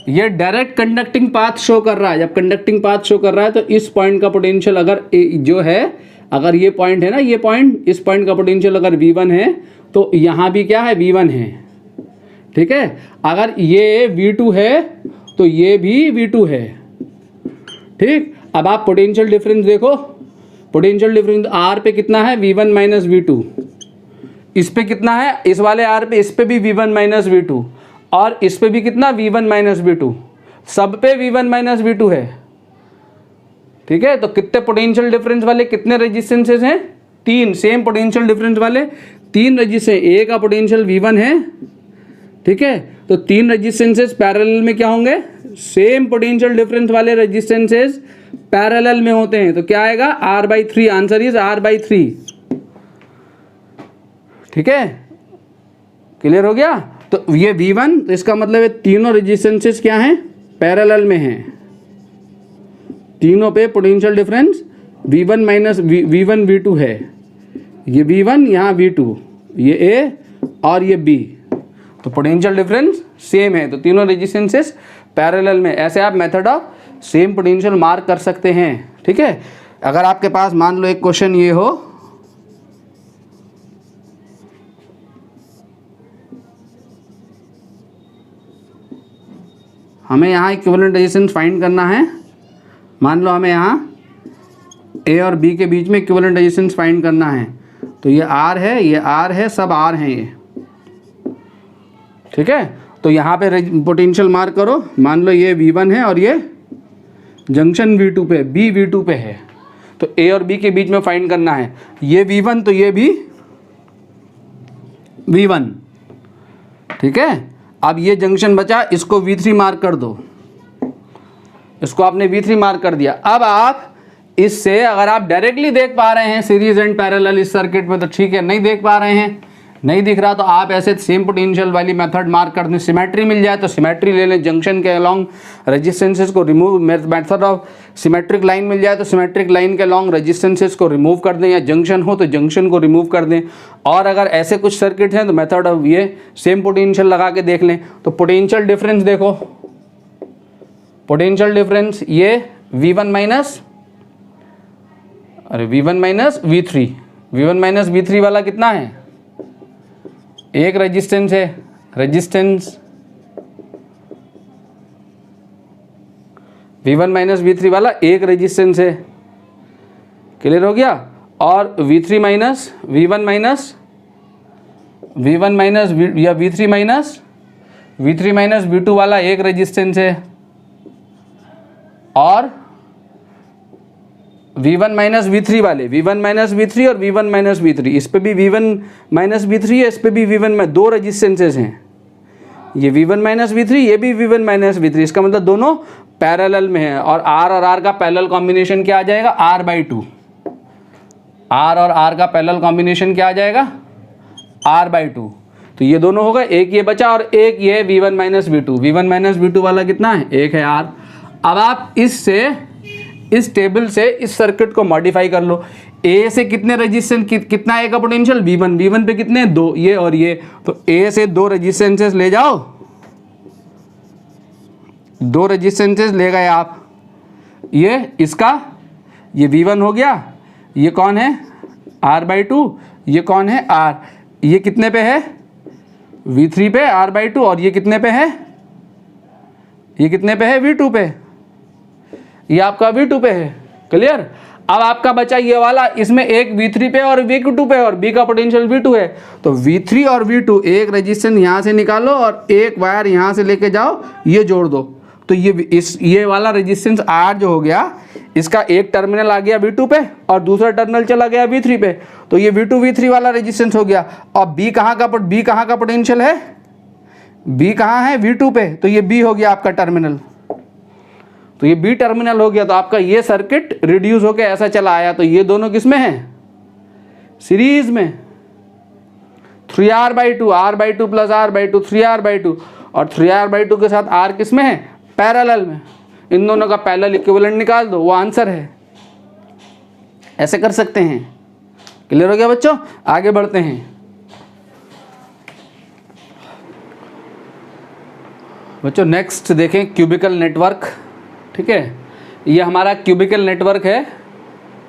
ये डायरेक्ट कंडक्टिंग पाथ शो कर रहा है। जब कंडक्टिंग पाथ शो कर रहा है तो इस पॉइंट का पोटेंशियल अगर जो है, अगर ये पॉइंट है ना, ये पॉइंट, इस पॉइंट का पोटेंशियल अगर V1 है तो यहाँ भी क्या है, V1 है। ठीक है, अगर ये V2 है तो ये भी V2 है। ठीक, अब आप पोटेंशियल डिफरेंस देखो, पोटेंशियल डिफरेंस R पे कितना है, V1 माइनस V2। इस पे कितना है, इस वाले R पे, इस पे भी V1 माइनस V2, और इस पे भी कितना, V1 माइनस V2। सब पे V1 माइनस V2 है। ठीक है, तो कितने पोटेंशियल डिफरेंस वाले कितने रेजिस्टेंसेस हैं, 3। सेम पोटेंशियल डिफरेंस वाले 3 रेजिस्टेंस, ए का पोटेंशियल V1 है। ठीक है, तो 3 रेजिस्टेंसेस पैरेलल में क्या होंगे, सेम पोटेंशियल डिफरेंस वाले रेजिस्टेंसेस पैरेलल में होते हैं। तो क्या आएगा, R/3। Answer is R/3। ठीक है, क्लियर हो गया। तो ये V1, तो इसका मतलब है तीनों रेजिस्टेंसेस क्या हैं, पैरेलल में हैं। तीनों पे potential difference V1 minus V1 V2 है। ये V1, यहाँ V2, ये A और ये B, तो पोटेंशियल डिफरेंस सेम है। तो तीनों रेजिस्टेंसेस पैरेलल में। ऐसे आप method of same potential mark कर सकते हैं। ठीक है, अगर आपके पास मान लो एक क्वेश्चन ये हो, हमें यहाँ इक्विवेलेंट रेजिस्टेंस फाइंड करना है। मान लो हमें यहाँ ए और बी के बीच में इक्विवेलेंट रेजिस्टेंस फाइंड करना है। तो ये R है, ये R है, सब R हैं ये। ठीक है, तो यहाँ पे पोटेंशियल मार्क करो। मान लो ये V1 है और ये जंक्शन V2 पे, B V2 पे है। तो A और B के बीच में फाइंड करना है। ये V1 तो ये भी V1। ठीक है, अब ये जंक्शन बचा, इसको V3 मार्क कर दो। इसको आपने V3 मार्क कर दिया। अब आप इससे अगर आप डायरेक्टली देख पा रहे हैं सीरीज एंड पैरेलल इस सर्किट में तो ठीक है, नहीं देख पा रहे हैं, नहीं दिख रहा, तो आप ऐसे सेम पोटेंशियल वाली मेथड मार्क कर दें। सिमेट्री मिल जाए तो सिमेट्री ले लें, जंक्शन के अलोंग रेजिस्टेंसेस को remove, method of symmetric line मिल जाए तो सिमेट्रिक लाइन के अलोंग रेजिस्टेंसेस को रिमूव कर दें, या जंक्शन हो तो जंक्शन को रिमूव कर दें। और अगर ऐसे कुछ सर्किट हैं तो मेथड ऑफ ये सेम पोटेंशियल लगा के देख लें। तो पोटेंशियल डिफरेंस देखो, पोटेंशियल डिफरेंस ये V1 minus V3, V1 minus V3 वाला कितना है, एक रेजिस्टेंस है, रेजिस्टेंस V1 माइनस V3 वाला एक रेजिस्टेंस है। क्लियर हो गया। और V3 माइनस V1 माइनस या V3 माइनस V2 वाला एक रेजिस्टेंस है। और V1 माइनस V3 वाले, V1 माइनस V3 और V1 माइनस V3, इस पे भी V1 माइनस V3 है, इस पे भी V1 में 2 रेजिस्टेंसेस हैं। ये V1 माइनस V3, ये भी V1 माइनस V3, इसका मतलब दोनों पैरेलल में है। और R और R का पैरेलल कॉम्बिनेशन क्या आ जाएगा, R/2। R और R का पैरेलल कॉम्बिनेशन क्या आ जाएगा, R/2। तो ये दोनों होगा, एक ये बचा और एक ये V1 minus V2। V1 minus V2 वाला कितना है, एक है R। अब आप इससे, इस टेबल से इस सर्किट को मॉडिफाई कर लो। ए से कितने रेजिस्टेंस, कितना ए का पोटेंशियल, V1 पे कितने, 2, ये और ये। तो ए से 2 रेजिस्टेंसेस ले जाओ, 2 रेजिस्टेंसेस ले गए आप। ये इसका, ये V1 हो गया, ये कौन है, R/2, ये कौन है, R। ये कितने पे है, V3 पे R/2, और ये कितने पे है, ये कितने पे है, V2 पे, ये आपका V2 पे है। क्लियर। अब आपका बचा ये वाला, इसमें एक V3 पे और V2 पे, और B का पोटेंशियल V2 है। तो V3 और V2, एक रेजिस्टेंस यहाँ से निकालो और एक वायर यहाँ से लेके जाओ, ये जोड़ दो। तो ये वाला रेजिस्टेंस R जो हो गया, इसका एक टर्मिनल आ गया V2 पे और दूसरा टर्मिनल चला गया V3 पे। तो ये V2 V3 वाला रेजिस्टेंस हो गया। और B कहाँ का पोटेंशियल है, B कहाँ है, V2 पे। तो ये B हो गया आपका टर्मिनल। तो ये B टर्मिनल हो गया। तो आपका ये सर्किट रिड्यूस होकर ऐसा चला आया। तो ये दोनों किस में है, सीरीज में। 3R/2, R/2 plus R/2, 3R/2, और 3R/2 के साथ R किस में है, पैरेलल में। इन दोनों का पैरेलल इक्विवेलेंट निकाल दो, वो आंसर है। ऐसे कर सकते हैं। क्लियर हो गया बच्चों, आगे बढ़ते हैं। बच्चों नेक्स्ट देखें क्यूबिकल नेटवर्क। ठीक है, ये हमारा क्यूबिकल नेटवर्क है।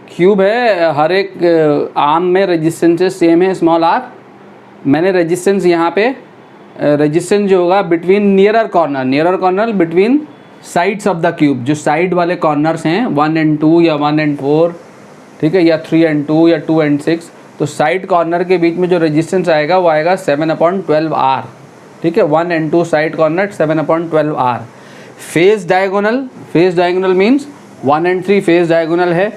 क्यूब है, हर एक आर्म में रेजिस्टेंसेस सेम है स्मॉल आर। मैंने रेजिस्टेंस यहाँ पे रेजिस्टेंस जो होगा between nearer corner between sides of the cube, जो साइड वाले कॉर्नर्स हैं 1 and 2 या 1 and 4, ठीक है, या 3 and 2 या 2 and 6, तो साइड कॉर्नर के बीच में जो रेजिस्टेंस आएगा वो आएगा 7/12 R। ठीक है, 1 and 2 side corner 7/12 R। Phase diagonal means 1 and 3 phase diagonal है,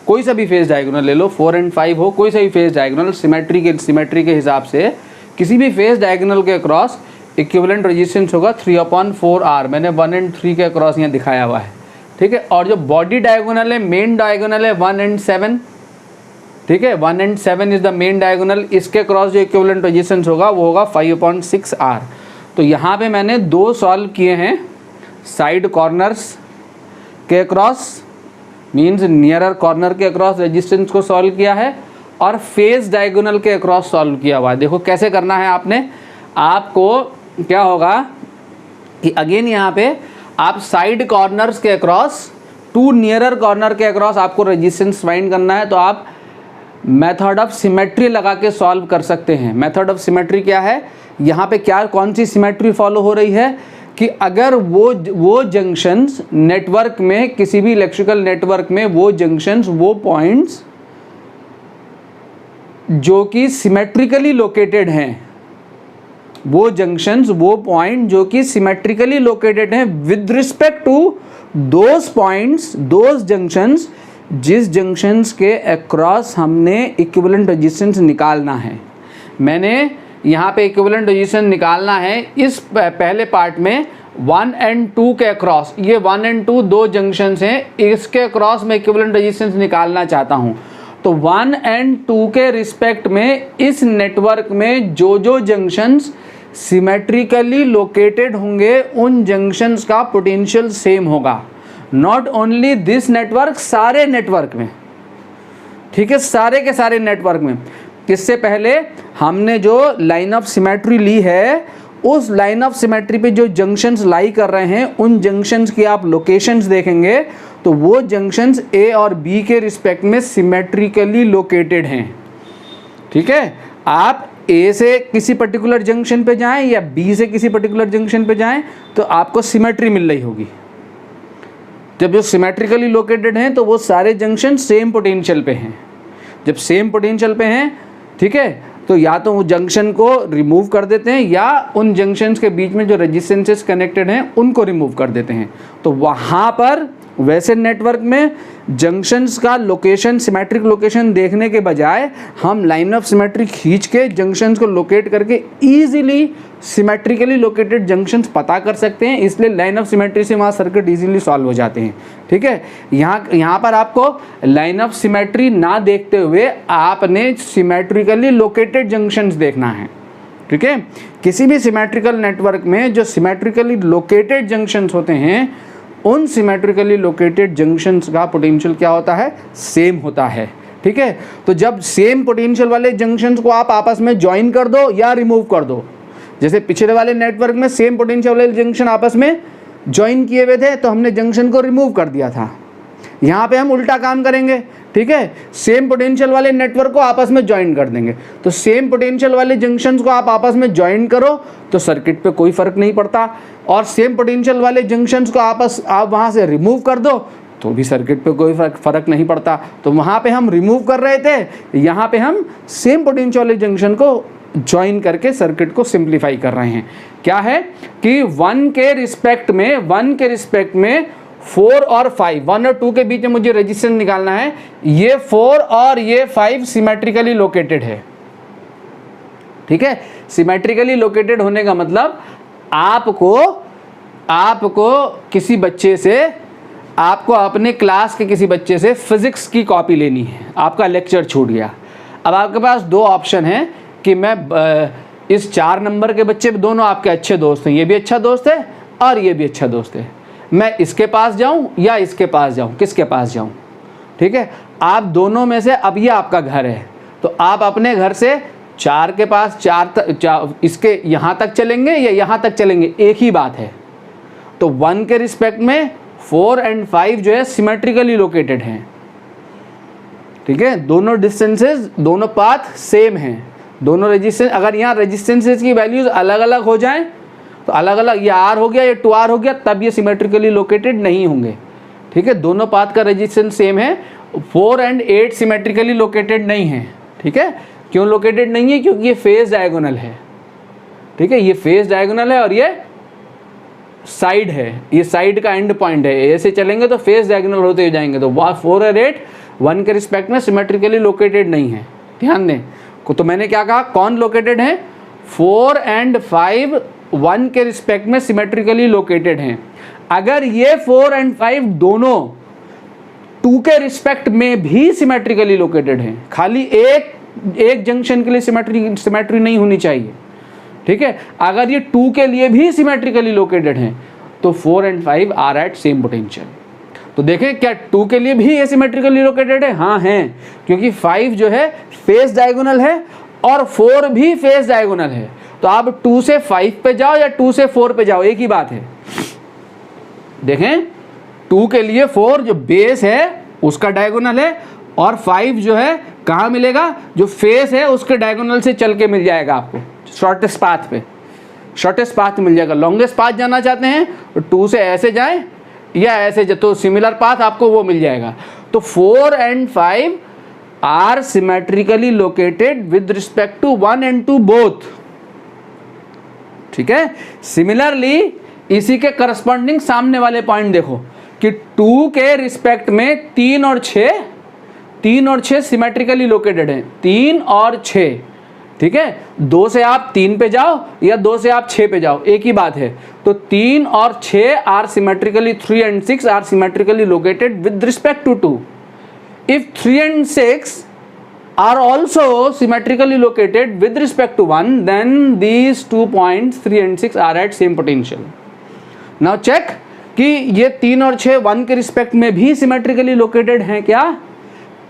कोई सा भी फेज डायगोनल ले लो, 4 and 5 हो, कोई सा भी फेज डायगोनल सिमेट्री के हिसाब से किसी भी फेज डायगोनल के अक्रॉस इक्विवेलेंट रेजिस्टेंस होगा 3/4 R। मैंने 1 and 3 के अक्रॉस यहाँ दिखाया हुआ है। ठीक है, और जो बॉडी डायगोनल है, मेन डायगोनल है 1 and 7। ठीक है, 1 and 7 is the main diagonal. इसके क्रॉस जो इक्विवेलेंट रेजिस्टेंस होगा वो होगा 5/6 R। तो यहाँ पे मैंने 2 सॉल्व किए हैं, साइड कॉर्नर्स के अक्रॉस मीन्स नियरर कॉर्नर के अक्रॉस रेजिस्टेंस को सॉल्व किया है, और फेज डायगोनल के अक्रॉस सॉल्व किया हुआ है। देखो कैसे करना है आपको क्या होगा कि अगेन यहाँ पे आप साइड कॉर्नर्स के अक्रॉस, 2 नियरर कॉर्नर के अक्रॉस आपको रेजिस्टेंस फाइंड करना है। तो आप मेथड ऑफ सिमेट्री लगा के सॉल्व कर सकते हैं। मेथड ऑफ सिमेट्री क्या है, यहाँ पे कौन सी सिमेट्री फॉलो हो रही है कि अगर वो जंक्शंस नेटवर्क में, किसी भी इलेक्ट्रिकल नेटवर्क में वो जंक्शंस, वो पॉइंट्स जो कि सिमेट्रिकली लोकेटेड हैं, वो जंक्शंस, वो पॉइंट जो कि सिमेट्रिकली लोकेटेड हैं with respect to those points, those junctions जिस जंक्शंस के अक्रॉस हमने इक्विवेलेंट रेजिस्टेंस निकालना है। मैंने यहाँ पे इक्विवेलेंट रेजिस्टेंस निकालना है इस पहले पार्ट में 1 and 2 के अक्रॉस। ये 1 and 2 2 जंक्शंस हैं, इसके अक्रॉस मैं इक्विवेलेंट रेजिस्टेंस निकालना चाहता हूँ। तो 1 and 2 के रिस्पेक्ट में इस नेटवर्क में जो जंक्शंस सिमेट्रिकली लोकेटेड होंगे उन जंक्शंस का पोटेंशियल सेम होगा। नॉट ओनली दिस नेटवर्क, सारे नेटवर्क में। ठीक है, सारे के सारे नेटवर्क में। इससे पहले हमने जो लाइन ऑफ सिमेट्री ली है, उस लाइन ऑफ सिमेट्री पे जो जंक्शंस लाई कर रहे हैं, उन जंक्शंस की आप लोकेशंस देखेंगे तो वो जंक्शंस ए और बी के रिस्पेक्ट में सिमेट्रिकली लोकेटेड हैं। ठीक है, आप ए से किसी पर्टिकुलर जंक्शन पे जाएं या बी से किसी पर्टिकुलर जंक्शन पे जाएं तो आपको सिमेट्री मिल रही होगी। जब जो सिमेट्रिकली लोकेटेड हैं तो वो सारे जंक्शन सेम पोटेंशियल पे हैं। जब सेम पोटेंशियल पे हैं, ठीक है, तो या तो वो जंक्शन को रिमूव कर देते हैं या उन जंक्शंस के बीच में जो रेजिस्टेंसेस कनेक्टेड हैं उनको रिमूव कर देते हैं। तो वहाँ पर वैसे नेटवर्क में जंक्शंस का लोकेशन, सिमेट्रिक लोकेशन देखने के बजाय हम लाइन ऑफ सिमेट्री खींच के जंक्शंस को लोकेट करके ईजिली सिमेट्रिकली लोकेटेड जंक्शंस पता कर सकते हैं। इसलिए लाइन ऑफ सिमेट्री से वहाँ सर्किट ईजिली सॉल्व हो जाते हैं। ठीक है, यहाँ पर आपको लाइन ऑफ सिमेट्री ना देखते हुए आपने सिमेट्रिकली लोकेटेड जंक्शंस देखना है। ठीक है, किसी भी सिमेट्रिकल नेटवर्क में जो सिमेट्रिकली लोकेटेड जंक्शंस होते हैं, उन सिमेट्रिकली लोकेटेड जंक्शंस का पोटेंशियल क्या होता है, सेम होता है। ठीक है, तो जब सेम पोटेंशियल वाले जंक्शंस को आप आपस में ज्वाइन कर दो या रिमूव कर दो, जैसे पिछले वाले नेटवर्क में सेम पोटेंशियल वाले जंक्शन आपस में ज्वाइन किए हुए थे तो हमने जंक्शन को रिमूव कर दिया था। यहाँ पे हम उल्टा काम करेंगे। ठीक है, सेम पोटेंशियल वाले नेटवर्क को आपस में ज्वाइन कर देंगे। तो सेम पोटेंशियल वाले जंक्शंस को आप आपस में ज्वाइन करो तो सर्किट पे कोई फर्क नहीं पड़ता, और सेम पोटेंशियल वाले जंक्शंस को आप वहाँ से रिमूव कर दो तो भी सर्किट पे कोई फर्क नहीं पड़ता। तो वहाँ पे हम रिमूव कर रहे थे, यहाँ पे हम सेम पोटेंशियल वाले जंक्शन को ज्वाइन करके सर्किट को सिंप्लीफाई कर रहे हैं। क्या है कि 1 के रिस्पेक्ट में 4 और 5, 1 और 2 के बीच में मुझे रेजिस्टेंस निकालना है। ये 4 और ये 5 सिमेट्रिकली लोकेटेड है। ठीक है, सिमेट्रिकली लोकेटेड होने का मतलब आपको किसी बच्चे से, आपको अपने क्लास के किसी बच्चे से फिजिक्स की कॉपी लेनी है, आपका लेक्चर छूट गया। अब आपके पास 2 ऑप्शन हैं कि मैं इस 4 नंबर के बच्चे दोनों आपके अच्छे दोस्त हैं, ये भी अच्छा दोस्त है और ये भी अच्छा दोस्त है, मैं इसके पास जाऊं या इसके पास जाऊं, किसके पास जाऊं। ठीक है, आप दोनों में से, अब ये आपका घर है तो आप अपने घर से 4 के पास इसके यहाँ तक चलेंगे या यहाँ तक चलेंगे, एक ही बात है। तो 1 के रिस्पेक्ट में 4 एंड 5 जो है सिमेट्रिकली लोकेटेड हैं, ठीक है। दोनों डिस्टेंसेस, दोनों पाथ सेम हैं, दोनों रेजिस्टेंस, अगर यहाँ रेजिस्टेंसेस की वैल्यूज अलग अलग हो जाएं तो अलग अलग, ये R हो गया, ये 2R हो गया, तब ये सिमेट्रिकली लोकेटेड नहीं होंगे, ठीक है। दोनों पाथ का रेजिस्टेंस सेम है, 4 एंड 8 सिमेट्रिकली लोकेटेड नहीं है, ठीक है। क्यों लोकेटेड नहीं है? क्योंकि ये फेज डायगोनल है, ठीक है। ये फेज डायगोनल है और ये साइड है, ये साइड का एंड पॉइंट है, ऐसे चलेंगे तो फेज डायगोनल होते ही जाएंगे। तो 4 और 8 1 के रिस्पेक्ट में सिमेट्रिकली लोकेटेड नहीं है, ध्यान दें। तो मैंने क्या कहा, कौन लोकेटेड है? 4 एंड 5 1 के रिस्पेक्ट में सिमेट्रिकली लोकेटेड हैं। अगर ये 4 एंड 5 दोनों 2 के रिस्पेक्ट में भी सिमेट्रिकली लोकेटेड हैं, खाली एक जंक्शन के लिए सिमेट्री नहीं होनी चाहिए, ठीक है। अगर ये 2 के लिए भी सिमेट्रिकली लोकेटेड हैं तो 4 and 5 are at same potential. तो देखें क्या 2 के लिए भी एसिमेट्रिकली लोकेटेड है? हाँ हैं, क्योंकि 5 जो है फेस डायगोनल है और 4 भी फेस डायगोनल है। तो आप 2 से 5 पे जाओ या 2 से 4 पे जाओ, एक ही बात है। देखें 2 के लिए 4 जो बेस है उसका डायगोनल है और 5 जो है कहाँ मिलेगा? जो फेस है उसके डायगोनल से चल के मिल जाएगा आपको, शॉर्टेस्ट पाथ पे, शॉर्टेस्ट पाथ मिल जाएगा। लॉन्गेस्ट पाथ जाना चाहते हैं तो 2 से ऐसे जाएं या ऐसे, तो सिमिलर पाथ आपको वो मिल जाएगा। तो 4 and 5 are symmetrically located with respect to 1 and 2 both, ठीक है। सिमिलरली इसी के करस्पॉन्डिंग सामने वाले पॉइंट देखो कि 2 के रिस्पेक्ट में 3 और 6 सिमेट्रिकली लोकेटेड हैं, 3 और 6, ठीक है। 2 से आप 3 पे जाओ या 2 से आप 6 पे जाओ, एक ही बात है। तो 3 और 6 are symmetrically, 3 and 6 are symmetrically located with respect to 2। If 3 and 6 are also symmetrically located with respect to 1, then these 2 points 3 and 6 are at same potential. Now check कि ये 3 और 6 1 के रिस्पेक्ट में भी सिमेट्रिकली लोकेटेड हैं क्या?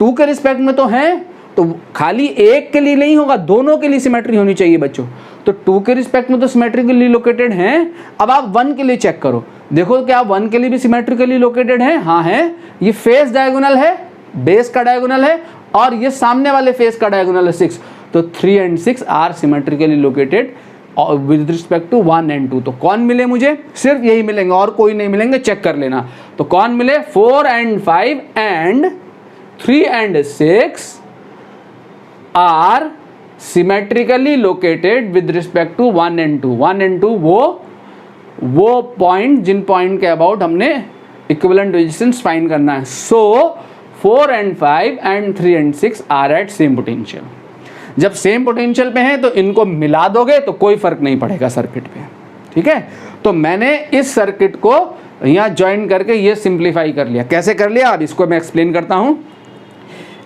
2 के रिस्पेक्ट में तो हैं, तो खाली एक के लिए नहीं होगा, दोनों के लिए सिमेट्री होनी चाहिए बच्चों। तो 2 के रिस्पेक्ट में तो सिमेट्रिकली लोकेटेड हैं। अब आप 1 के लिए चेक करो, देखो क्या 1 के लिए भी सिमेट्रिकली लोकेटेड हैं? हाँ है। ये फेस डायगोनल है, बेस का डायगोनल है और ये सामने वाले फेस का डायगोनल है 6। तो 3 and 6 are symmetrically located with respect to 1 and 2। तो कौन मिले मुझे? सिर्फ यही मिलेंगे और कोई नहीं मिलेंगे, चेक कर लेना। तो कौन मिले? 4 and 5 and 3 and 6 are symmetrically located with respect to 1 and 2। 1 and 2 वो पॉइंट जिन पॉइंट के अबाउट हमने इक्विवेलेंट रेजिस्टेंस फाइंड करना है। So 4 and 5 and 3 and 6 are at same potential. जब सेम पोटेंशियल पे हैं तो इनको मिला दोगे तो कोई फर्क नहीं पड़ेगा सर्किट पे, ठीक है। तो मैंने इस सर्किट को यहाँ ज्वाइन करके ये सिंप्लीफाई कर लिया। कैसे कर लिया अब इसको मैं एक्सप्लेन करता हूँ।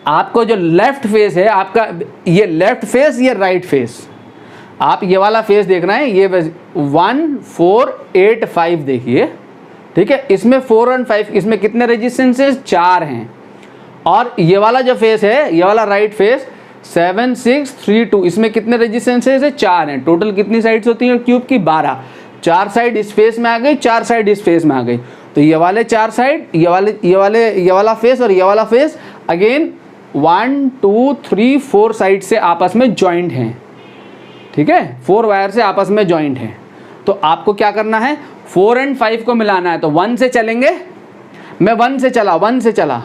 आपको जो लेफ्ट फेस है आपका, ये लेफ्ट फेस, ये राइट फेस, आप ये वाला फेस देखना है, ये 1 4 8 5 देखिए, ठीक है। इसमें 4 और 5, इसमें कितने रेजिस्टेंसेस? 4 हैं। और ये वाला जो फेस है, ये वाला राइट फेस 7 6 3 2, इसमें कितने रेजिस्टेंसेस है? 4 हैं। टोटल कितनी साइड्स होती हैं क्यूब की? 12। 4 साइड इस फेस में आ गई, 4 साइड इस फेस में आ गई। तो ये वाले 4 साइड, ये वाला फेस और ये वाला फेस अगेन 1 2 3 4 साइड से आपस में ज्वाइंट हैं, ठीक है। 4 वायर से आपस में ज्वाइंट हैं। तो आपको क्या करना है? 4 and 5 को मिलाना है। तो 1 से चलेंगे, मैं 1 से चला,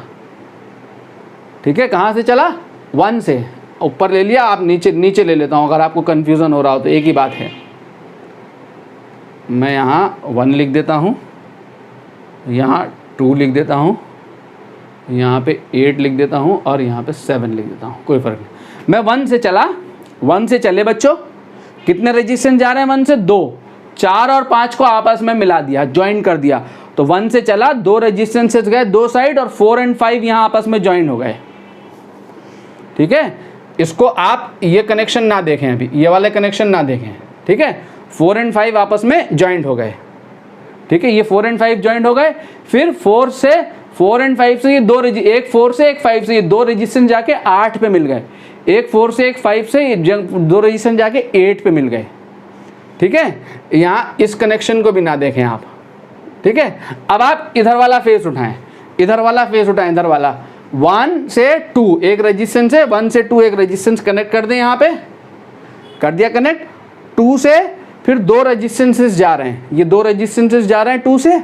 ठीक है। कहाँ से चला? 1 से। ऊपर ले लिया, आप नीचे ले लेता हूँ अगर आपको कन्फ्यूज़न हो रहा हो तो, एक ही बात है। मैं यहाँ 1 लिख देता हूँ, यहाँ 2 लिख देता हूँ, यहाँ पे 8 लिख देता हूँ और यहाँ पे 7 लिख देता हूँ, कोई फ़र्क नहीं। मैं 1 से चला, 1 से चले बच्चों, कितने रेजिस्टेंस जा रहे हैं 1 से? 2। 4 और 5 को आपस में मिला दिया, ज्वाइन कर दिया। तो 1 से चला, 2 रेजिस्टेंसेस गए 2 साइड और 4 and 5 यहाँ आपस में ज्वाइन हो गए, ठीक है। इसको आप ये कनेक्शन ना देखें, अभी ये वाले कनेक्शन ना देखें, ठीक है। 4 and 5 आपस में ज्वाइंट हो गए, ठीक है। ये 4 and 5 ज्वाइंट हो गए। फिर 4 and 5 से ये एक 4 से एक 5 से ये 2 रेजिस्टेंस जाके 8 पे मिल गए। एक 4 से एक 5 से 2 रेजिस्टेंस जाके 8 पे मिल गए, ठीक है। यहाँ इस कनेक्शन को भी ना देखें आप, ठीक है। अब आप इधर वाला फेस उठाएं, इधर वाला फेस उठाएं, इधर वाला 1 से 2 एक रेजिस्टेंस है, 1 से 2 एक रेजिस्टेंस कनेक्ट कर दें, यहाँ पे कर दिया कनेक्ट। 2 से फिर 2 रेजिस्टेंसेस जा रहे हैं, ये 2 रेजिस्टेंसेस जा रहे हैं 2 से,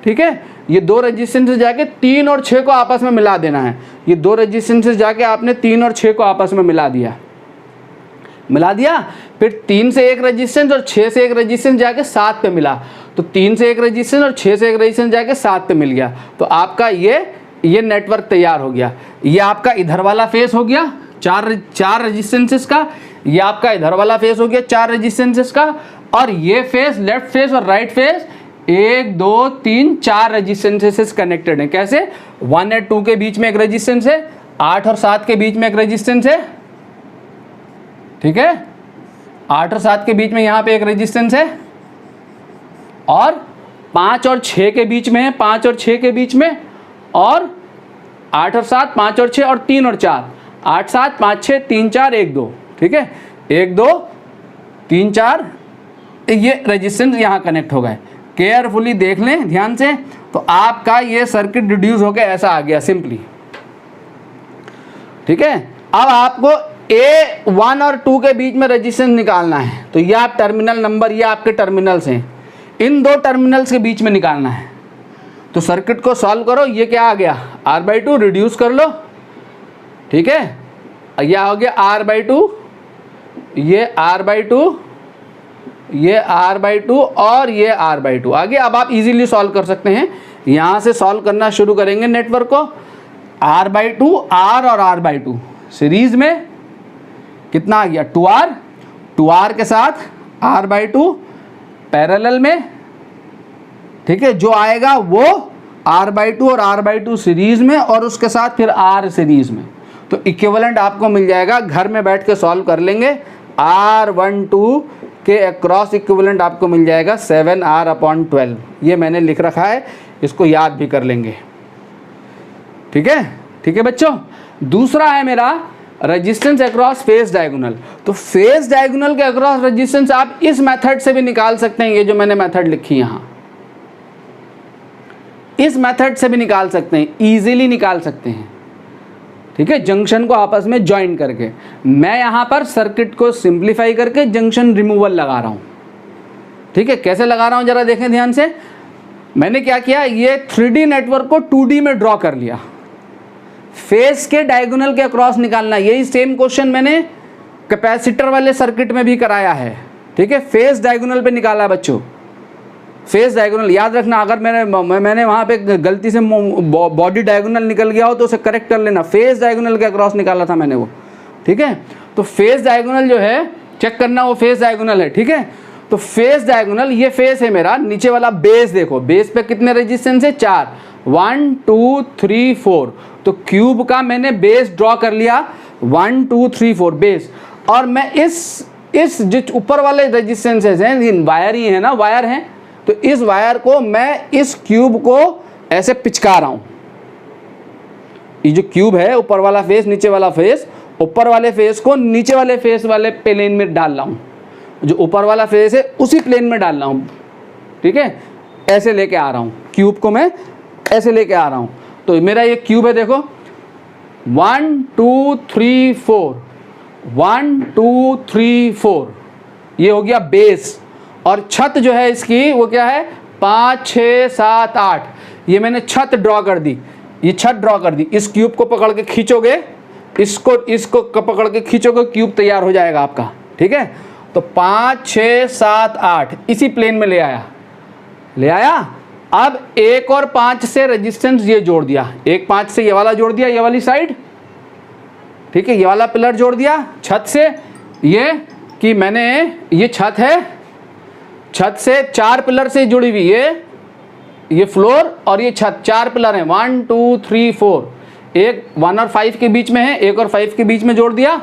ठीक है। ये 2 रेजिस्टेंसेस जाके 3 और 6 को आपस में मिला देना है। ये 2 रेजिस्टेंसेस जाके आपने 3 और 6 को आपस में मिला दिया, मिला दिया। फिर 3 से एक रेजिस्टेंस और 6 से एक रेजिस्टेंस जाके 7 पे मिला, तो 3 से एक रेजिस्टेंस और 6 से एक रेजिस्टेंस जाके 7 पे मिल गया। तो आपका ये नेटवर्क तैयार हो गया। ये आपका इधर वाला फेस हो गया 4 रेजिस्टेंसेस का, ये आपका इधर वाला फेस हो गया 4 रेजिस्टेंसेस का, और ये फेस लेफ्ट फेस और राइट फेस 1 2 3 4 रेजिस्टेंसेस कनेक्टेड है। कैसे? 1 और 2 के बीच में एक रेजिस्टेंस है, 8 और 7 के बीच में एक रेजिस्टेंस है, ठीक है। 8 और 7 के बीच में यहाँ पे एक रेजिस्टेंस है, और 5 और 6 के बीच में है, 5 और 6 के बीच में, और 8 और 7 5 और 6 और 3 और 4, 8 7 5 6 3 4 1 2, ठीक है। 1 2 3 4 ये रेजिस्टेंस यहाँ कनेक्ट हो गए। केयरफुली देख लें ध्यान से, तो आपका ये सर्किट रिड्यूस होकर ऐसा आ गया सिंपली, ठीक है। अब आपको A1 और 2 के बीच में रेजिस्टेंस निकालना है, तो ये आप टर्मिनल नंबर, ये आपके टर्मिनल्स हैं, इन 2 टर्मिनल्स के बीच में निकालना है। तो सर्किट को सॉल्व करो, ये क्या आ गया R/2, रिड्यूस कर लो, ठीक है। यह हो गया R/2, ये R/2, ये R/2 और ये R/2 आगे। अब आप इजीली सॉल्व कर सकते हैं, यहाँ से सॉल्व करना शुरू करेंगे नेटवर्क को। R/2 R और R/2 सीरीज में कितना आ गया 2R, 2R के साथ R/2 पैरेलल में, ठीक है। जो आएगा वो R/2 और R/2 सीरीज में, और उसके साथ फिर R सीरीज में। तो इक्विवेलेंट आपको मिल जाएगा, घर में बैठ के सॉल्व कर लेंगे। R12 के अक्रॉस इक्विवेलेंट आपको मिल जाएगा 7R/12। ये मैंने लिख रखा है, इसको याद भी कर लेंगे, ठीक है। ठीक है बच्चों, दूसरा है मेरा रेजिस्टेंस अक्रॉस फेस डायगोनल। तो फेस डायगोनल के अक्रॉस रेजिस्टेंस आप इस मेथड से भी निकाल सकते हैं, ये जो मैंने मेथड लिखी यहाँ, इस मेथड से भी निकाल सकते हैं, इजीली निकाल सकते हैं, ठीक है। जंक्शन को आपस में ज्वाइन करके। मैं यहाँ पर सर्किट को सिंप्लीफाई करके जंक्शन रिमूवल लगा रहा हूँ, ठीक है। कैसे लगा रहा हूँ जरा देखें ध्यान से। मैंने क्या किया, ये 3D नेटवर्क को 2D में ड्रॉ कर लिया। फेस के डायगोनल के अक्रॉस निकालना, यही सेम क्वेश्चन मैंने कैपेसिटर वाले सर्किट में भी कराया है, ठीक है। फेस डायगोनल पे निकाला बच्चों, फेस डायगोनल याद रखना। अगर मैंने वहाँ पे गलती से बॉडी डायगोनल निकल गया हो तो उसे करेक्ट कर लेना। फेस डायगोनल के अक्रॉस निकाला था मैंने वो, ठीक है। तो फेस डायगोनल जो है चेक करना, वो फेस डायगोनल है, ठीक है। तो फेस डायगोनल, ये फेस है मेरा, नीचे वाला बेस देखो, बेस पे कितने रेजिस्टेंस है 4, 1 2 3 4। तो क्यूब का मैंने बेस ड्रॉ कर लिया 1 2 3 4 बेस, और मैं इस जो ऊपर वाले रेजिस्टेंसेस हैं, वायर ही है ना, वायर हैं, तो इस वायर को मैं इस क्यूब को ऐसे पिचका रहा हूं। ये जो क्यूब है, ऊपर वाला फेस नीचे वाला फेस, ऊपर वाले फेस को नीचे वाले फेस वाले प्लेन में डाल रहा हूं, जो ऊपर वाला फेस है उसी प्लेन में डाल रहा हूं, ठीक है। ऐसे लेके आ रहा हूं क्यूब को, मैं ऐसे लेके आ रहा हूं। तो मेरा ये क्यूब है, देखो 1 2 3 4, 1 2 3 4, ये हो गया बेस। और छत जो है इसकी वो क्या है 5 6 7 8, ये मैंने छत ड्रॉ कर दी, ये छत ड्रॉ कर दी। इस क्यूब को पकड़ के खींचोगे, इसको पकड़ के खींचोगे, क्यूब तैयार हो जाएगा आपका, ठीक है। तो 5 6 7 8 इसी प्लेन में ले आया। अब 1 और 5 से रेजिस्टेंस ये जोड़ दिया, 1 5 से ये वाला जोड़ दिया, ये वाली साइड, ठीक है। ये वाला पिलर जोड़ दिया छत से, ये कि मैंने, ये छत है, छत से 4 पिलर से जुड़ी हुई, ये फ्लोर और ये छत, 4 पिलर हैं, 1 2 3 4। एक 1 और 5 के बीच में है, 1 और 5 के बीच में जोड़ दिया,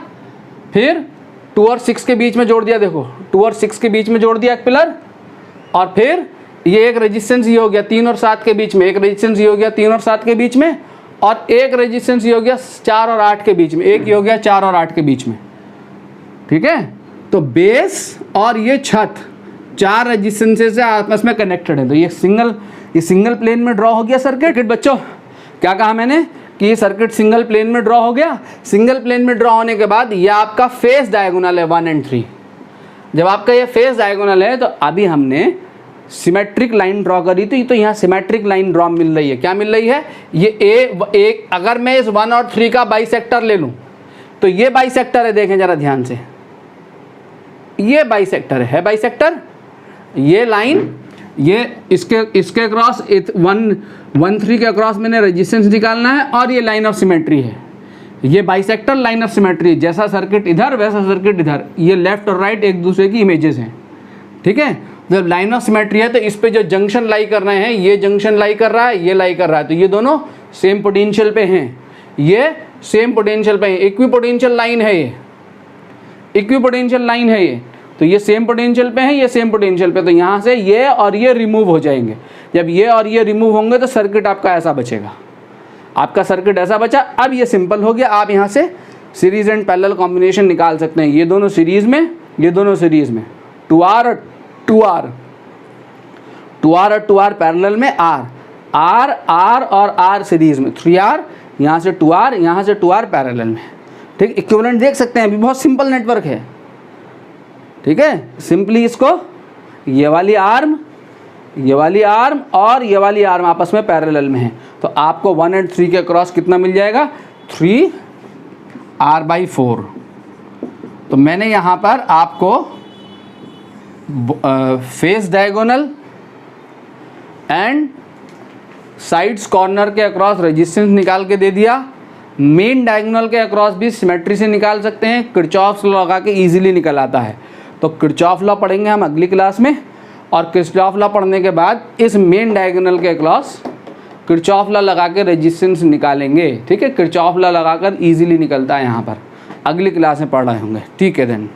फिर 2 और 6 के बीच में जोड़ दिया, देखो 2 और 6 के बीच में जोड़ दिया एक पिलर, और फिर ये एक रेजिस्टेंस ये हो गया 3 और 7 के बीच में, एक रेजिस्टेंस ये हो गया 3 और 7 के बीच में, और एक रेजिस्टेंस ये हो गया 4 और 8 के बीच में, एक ये हो गया 4 और 8 के बीच में, ठीक है। तो बेस और ये छत, 4 रेजिस्टेंसेस से आपस में कनेक्टेड है। तो ये सिंगल प्लेन में ड्रॉ हो गया सर्किट। बच्चों क्या कहा मैंने कि ये सर्किट सिंगल प्लेन में ड्रॉ हो गया। सिंगल प्लेन में ड्रॉ होने के बाद ये आपका फेस डायगोनल है 1 और 3। जब आपका ये फेस डायगोनल है तो अभी हमने सिमेट्रिक लाइन ड्रॉ करी थी, तो यहाँ सिमेट्रिक लाइन ड्रॉ मिल रही है। क्या मिल रही है? ये एक अगर मैं इस 1 और 3 का बाइसेक्टर ले लूँ तो ये बाइसेक्टर है, देखें जरा ध्यान से, ये बाइसेक्टर है बाइसेक्टर। ये लाइन ये इसके अक्रॉस 1-3 के अक्रॉस मैंने रेजिस्टेंस निकालना है और ये लाइन ऑफ सिमेट्री है। ये बाइसेक्टर लाइन ऑफ सिमेट्री, जैसा सर्किट इधर वैसा सर्किट इधर, ये लेफ्ट और राइट एक दूसरे की इमेजेस हैं। ठीक है, जब लाइन ऑफ सिमेट्री है तो इस पे जो जंक्शन लाई कर रहे हैं, ये जंक्शन लाई कर रहा है, ये लाई कर रहा है, तो ये दोनों सेम पोटेंशियल पे हैं, ये सेम पोटेंशियल पे हैं। इक्विपोटेंशियल लाइन है, ये इक्विपोटेंशियल लाइन है ये, तो ये सेम पोटेंशियल पे है, ये सेम पोटेंशियल पे। तो यहाँ से ये और ये रिमूव हो जाएंगे। जब ये और ये रिमूव होंगे तो सर्किट आपका ऐसा बचेगा। आपका सर्किट ऐसा बचा। अब ये सिंपल हो गया। आप यहाँ से सीरीज एंड पैरेलल कॉम्बिनेशन निकाल सकते हैं। ये दोनों सीरीज में, ये दोनों सीरीज में, 2R और 2R, 2R और 2R पैरेलल में, R और R सीरीज में, 3R, यहाँ से 2R, यहाँ से 2R पैरेलल में। ठीक, इक्विवेलेंट देख सकते हैं। अभी बहुत सिंपल नेटवर्क है। ठीक है, सिंपली इसको ये वाली आर्म और ये वाली आर्म आपस में पैरेलल में है, तो आपको 1 और 3 के क्रॉस कितना मिल जाएगा? 3R/4। तो मैंने यहाँ पर आपको face diagonal and sides corner के अक्रॉस रेजिस्टेंस निकाल के दे दिया। मेन डायगोनल के अक्रॉस भी सिमेट्री से निकाल सकते हैं। किरचॉफ लॉ लगा के इजीली निकल आता है। तो किरचॉफ लॉ पढ़ेंगे हम अगली क्लास में, और किरचॉफ लॉ पढ़ने के बाद इस मेन डायगोनल के अक्रॉस किरचॉफ लॉ लगा के रेजिस्टेंस निकालेंगे। ठीक है, किरचॉफ लॉ लगाकर इजीली निकलता है यहाँ पर। अगली क्लास में पढ़ रहे होंगे। ठीक है देन।